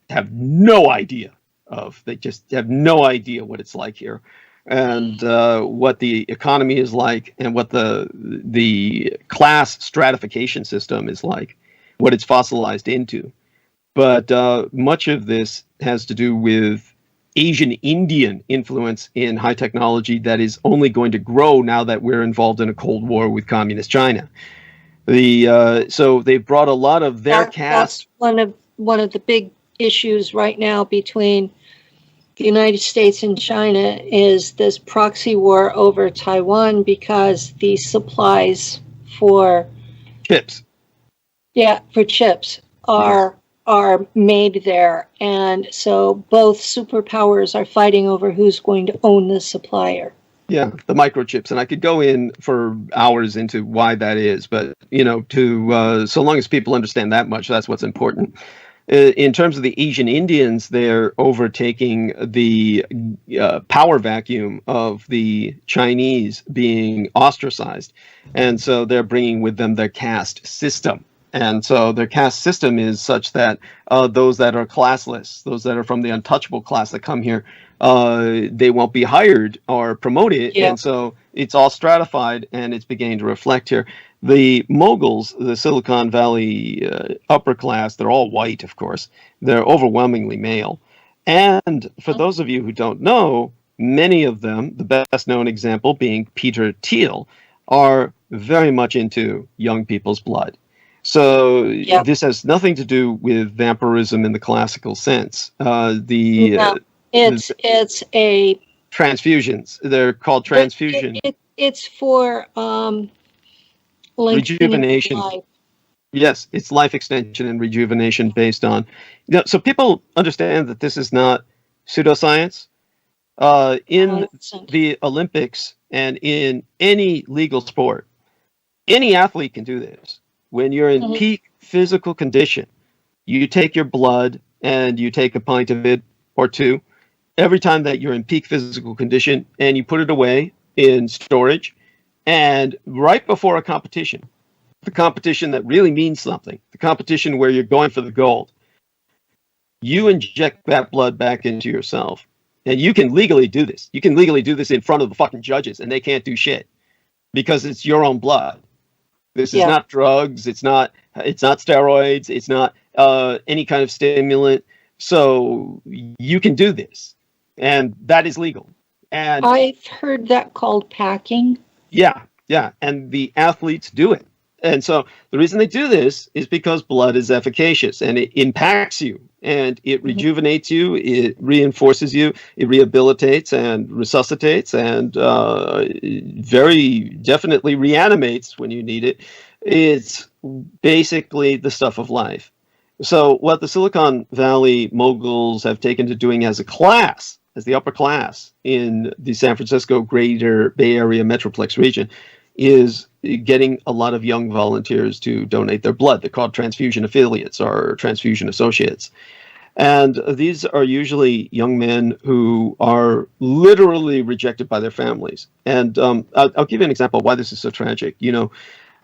Speaker 1: have no idea of. They just have no idea what it's like here, and what the economy is like, and what the class stratification system is like, what it's fossilized into. But much of this has to do with Asian Indian influence in high technology that is only going to grow now that we're involved in a Cold War with communist China. So they've brought a lot of their caste.
Speaker 2: That's one of the big issues right now between the United States and China is this proxy war over Taiwan, because the supplies for
Speaker 1: chips.
Speaker 2: Yeah, for chips are made there, and so both superpowers are fighting over who's going to own the supplier.
Speaker 1: Yeah, the microchips, and I could go in for hours into why that is, but so long as people understand that much, that's what's important. In terms of the Asian Indians, they're overtaking the power vacuum of the Chinese being ostracized, and so they're bringing with them their caste system. And so their caste system is such that those that are classless, those that are from the untouchable class that come here, they won't be hired or promoted. And so it's all stratified, and it's beginning to reflect here. The moguls, the Silicon Valley upper class, they're all white, of course. They're overwhelmingly male. And for those of you who don't know, many of them, the best known example being Peter Thiel, are very much into young people's blood. So this has nothing to do with vampirism in the classical sense.
Speaker 2: It's a
Speaker 1: transfusions. They're called transfusion.
Speaker 2: It's for
Speaker 1: rejuvenation.
Speaker 2: Life.
Speaker 1: Yes, it's life extension and rejuvenation based on. So people understand that this is not pseudoscience. In the Olympics and in any legal sport, any athlete can do this. When you're in peak physical condition, you take your blood and you take a pint of it or two every time that you're in peak physical condition, and you put it away in storage. And right before a competition, the competition that really means something, the competition where you're going for the gold, you inject that blood back into yourself. And you can legally do this. You can legally do this in front of the fucking judges, and they can't do shit because it's your own blood. This is not drugs. It's not steroids. It's not any kind of stimulant. So you can do this, and that is legal. And
Speaker 2: I've heard that called packing.
Speaker 1: Yeah. And the athletes do it. And so the reason they do this is because blood is efficacious and it impacts you and it rejuvenates you, it reinforces you, it rehabilitates and resuscitates, and very definitely reanimates when you need it. It's basically the stuff of life. So what the Silicon Valley moguls have taken to doing as a class, as the upper class in the San Francisco greater Bay Area metroplex region, is getting a lot of young volunteers to donate their blood. They're called transfusion affiliates or transfusion associates. And these are usually young men who are literally rejected by their families. And I'll give you an example of why this is so tragic. You know,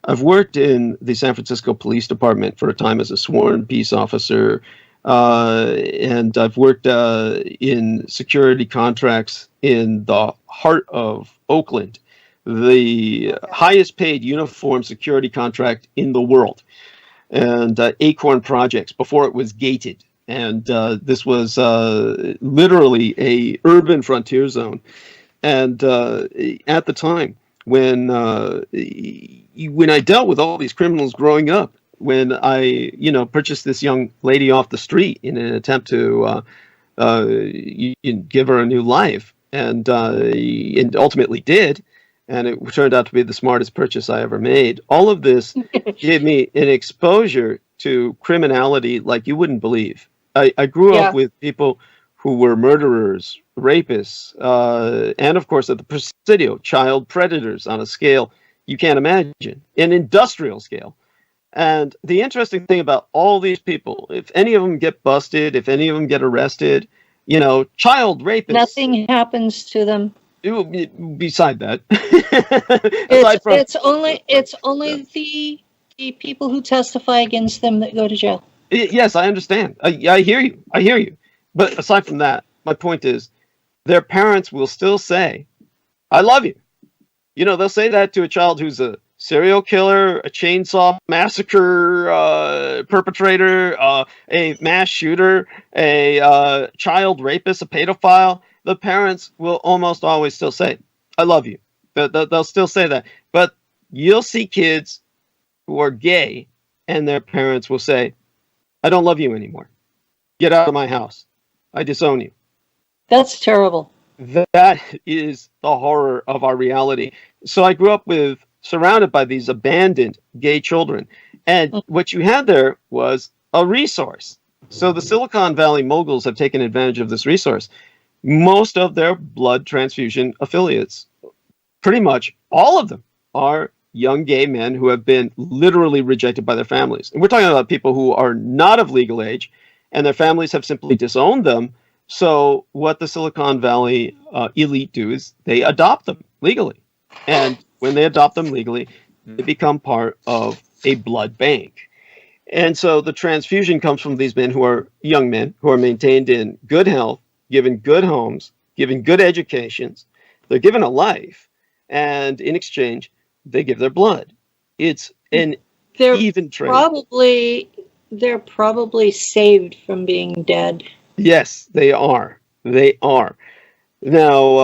Speaker 1: I've worked in the San Francisco Police Department for a time as a sworn peace officer, and I've worked in security contracts in the heart of Oakland, the highest paid uniform security contract in the world, and Acorn Projects before it was gated. And this was literally a urban frontier zone. And at the time, when I dealt with all these criminals growing up, when I purchased this young lady off the street in an attempt to give her a new life, and ultimately did, and it turned out to be the smartest purchase I ever made. All of this gave me an exposure to criminality like you wouldn't believe. I grew up with people who were murderers, rapists, and of course at the Presidio, child predators on a scale you can't imagine, an industrial scale. And the interesting thing about all these people, if any of them get busted, if any of them get arrested, child rapists.
Speaker 2: Nothing happens to them.
Speaker 1: Beside that,
Speaker 2: it's only the people who testify against them that go to jail.
Speaker 1: Yes, I understand. I hear you. But aside from that, my point is, their parents will still say, "I love you." They'll say that to a child who's a serial killer, a chainsaw massacre perpetrator, a mass shooter, a child rapist, a pedophile. The parents will almost always still say, "I love you." They'll still say that. But you'll see kids who are gay, and their parents will say, "I don't love you anymore. Get out of my house. I disown you."
Speaker 2: That's terrible.
Speaker 1: That is the horror of our reality. So I grew up surrounded by these abandoned gay children. And what you had there was a resource. So the Silicon Valley moguls have taken advantage of this resource. Most of their blood transfusion affiliates, pretty much all of them, are young gay men who have been literally rejected by their families. And we're talking about people who are not of legal age, and their families have simply disowned them. So what the Silicon Valley elite do is they adopt them legally. And when they adopt them legally, they become part of a blood bank. And so the transfusion comes from these men who are young men who are maintained in good health, given good homes, given good educations. They're given a life, and in exchange, they give their blood. It's an even trade.
Speaker 2: They're probably saved from being dead.
Speaker 1: Yes, they are. They are. Now,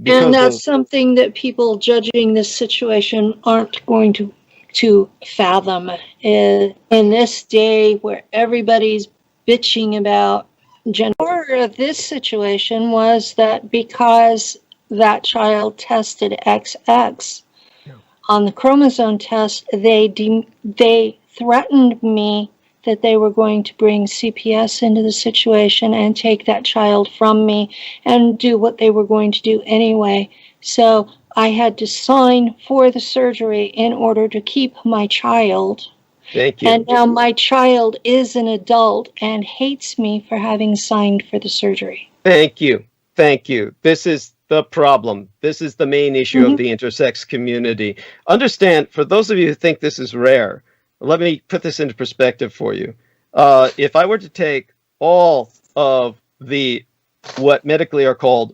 Speaker 2: and that's something that people judging this situation aren't going to fathom. In this day where everybody's bitching about gender, the horror of this situation was that because that child tested XX on the chromosome test, they threatened me that they were going to bring CPS into the situation and take that child from me and do what they were going to do anyway. So I had to sign for the surgery in order to keep my child.
Speaker 1: Thank you.
Speaker 2: And now my child is an adult and hates me for having signed for the surgery.
Speaker 1: Thank you. Thank you. This is the problem. This is the main issue of the intersex community. Understand, for those of you who think this is rare, let me put this into perspective for you. If I were to take all of what medically are called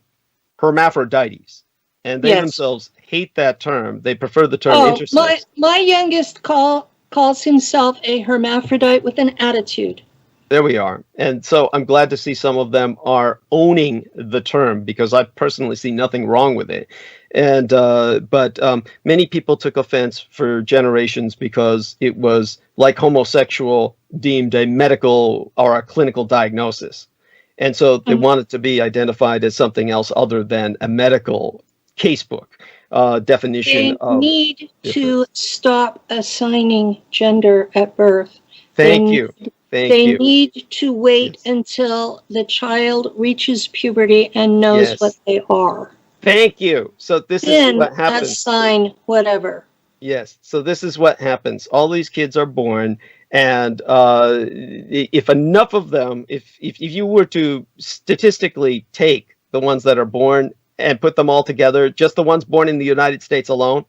Speaker 1: hermaphrodites, and they themselves hate that term, they prefer the term intersex.
Speaker 2: My youngest calls himself a hermaphrodite with an attitude.
Speaker 1: There we are. And so I'm glad to see some of them are owning the term, because I personally see nothing wrong with it. And but many people took offense for generations because it was, like homosexual, deemed a medical or a clinical diagnosis. And so they wanted to be identified as something else other than a medical casebook definition
Speaker 2: They
Speaker 1: of
Speaker 2: need to
Speaker 1: difference.
Speaker 2: stop assigning gender at birth.
Speaker 1: Thank you. Thank
Speaker 2: They
Speaker 1: you.
Speaker 2: need to wait
Speaker 1: Yes.
Speaker 2: until the child reaches puberty and knows
Speaker 1: Yes.
Speaker 2: what they are.
Speaker 1: Thank you. So this is
Speaker 2: Then
Speaker 1: what happens.
Speaker 2: assign whatever.
Speaker 1: Yes. So this is what happens. All these kids are born, and if enough of them, if you were to statistically take the ones that are born and put them all together, just the ones born in the United States alone,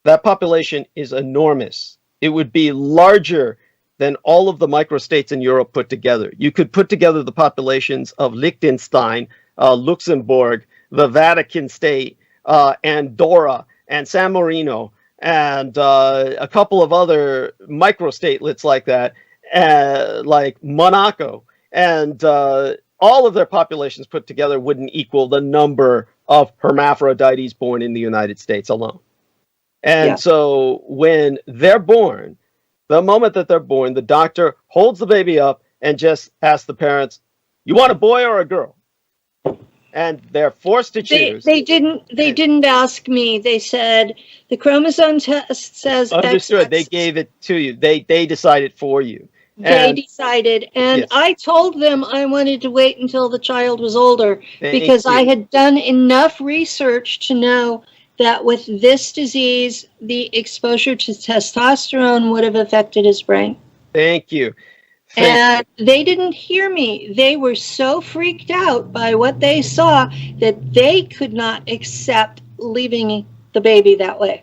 Speaker 1: that population is enormous. It would be larger than all of the microstates in Europe put together. You could put together the populations of Liechtenstein, Luxembourg, the Vatican State, Andorra, and San Marino, and a couple of other microstatelets like that, like Monaco, and all of their populations put together wouldn't equal the number of hermaphrodites born in the United States alone. And so when they're born, the moment that they're born, the doctor holds the baby up and just asks the parents, "You want a boy or a girl?" And they're forced to choose.
Speaker 2: They didn't ask me. They said the chromosome test says
Speaker 1: Understood.
Speaker 2: XX.
Speaker 1: They gave it to you. They decided for you.
Speaker 2: They decided, and
Speaker 1: Yes.
Speaker 2: I told them I wanted to wait until the child was older because
Speaker 1: you.
Speaker 2: I had done enough research to know that with this disease, the exposure to testosterone would have affected his brain.
Speaker 1: Thank you.
Speaker 2: And they didn't hear me. They were so freaked out by what they saw that they could not accept leaving the baby that way.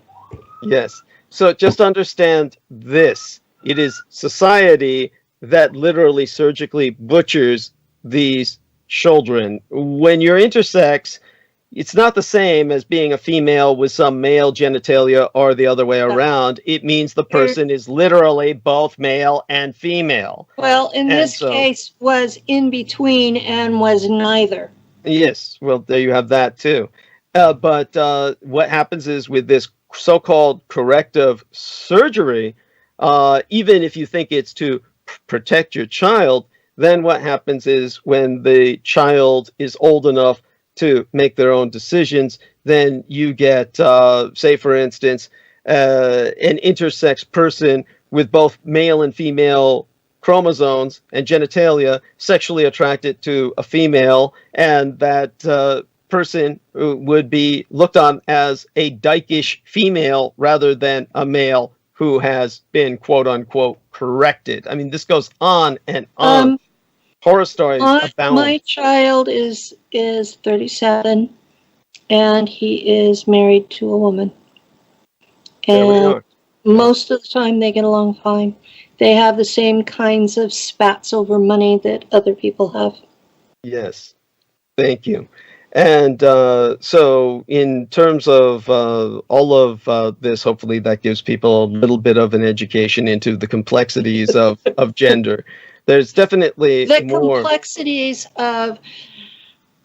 Speaker 1: Yes. So just understand this. It is society that literally surgically butchers these children. When you're intersex, it's not the same as being a female with some male genitalia or the other way around. It means the person is literally both male and female.
Speaker 2: Well, in this case, was in between and was neither.
Speaker 1: Yes, well, there you have that too. But what happens is with this so-called corrective surgery, even if you think it's to protect your child, then what happens is when the child is old enough to make their own decisions, then you get, say, for instance, an intersex person with both male and female chromosomes and genitalia sexually attracted to a female, and that person would be looked on as a dykish female rather than a male who has been, quote unquote, corrected. I mean, this goes on and on. Horror stories abound.
Speaker 2: My child is 37, and he is married to a woman. And most of the time they get along fine. They have the same kinds of spats over money that other people have.
Speaker 1: Yes. Thank you. And so in terms of all of this, hopefully that gives people a little bit of an education into the complexities of gender. There's definitely
Speaker 2: the
Speaker 1: more
Speaker 2: complexities of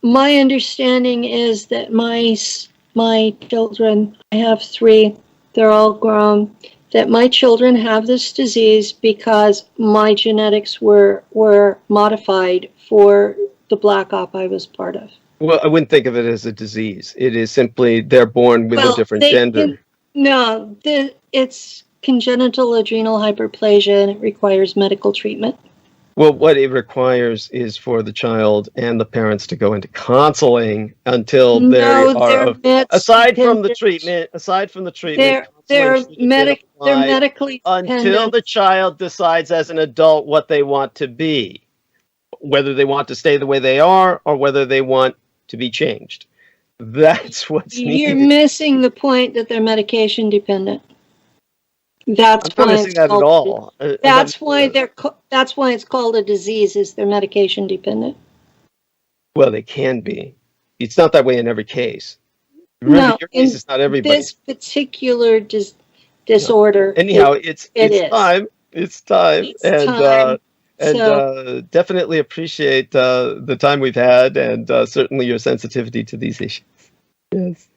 Speaker 2: my understanding is that my children, I have 3, they're all grown, that my children have this disease because my genetics were modified for the black op I was part of.
Speaker 1: Well, I wouldn't think of it as a disease. It is simply they're born with a different gender.
Speaker 2: It's congenital adrenal hyperplasia, and it requires medical treatment.
Speaker 1: Well, what it requires is for the child and the parents to go into counseling until aside from the treatment,
Speaker 2: they're medically
Speaker 1: until the child decides as an adult what they want to be, whether they want to stay the way they are or whether they want to be changed. That's what's needed.
Speaker 2: You're missing the point that they're medication dependent. That's
Speaker 1: I'm not missing that at all.
Speaker 2: That's why it's called a disease, is they're medication dependent.
Speaker 1: Well, they can be. It's not that way in every case. Remember, your case is not everybody.
Speaker 2: This particular disorder.
Speaker 1: Anyhow, it's time. It's time. And definitely appreciate the time we've had, and certainly your sensitivity to these issues. Yes.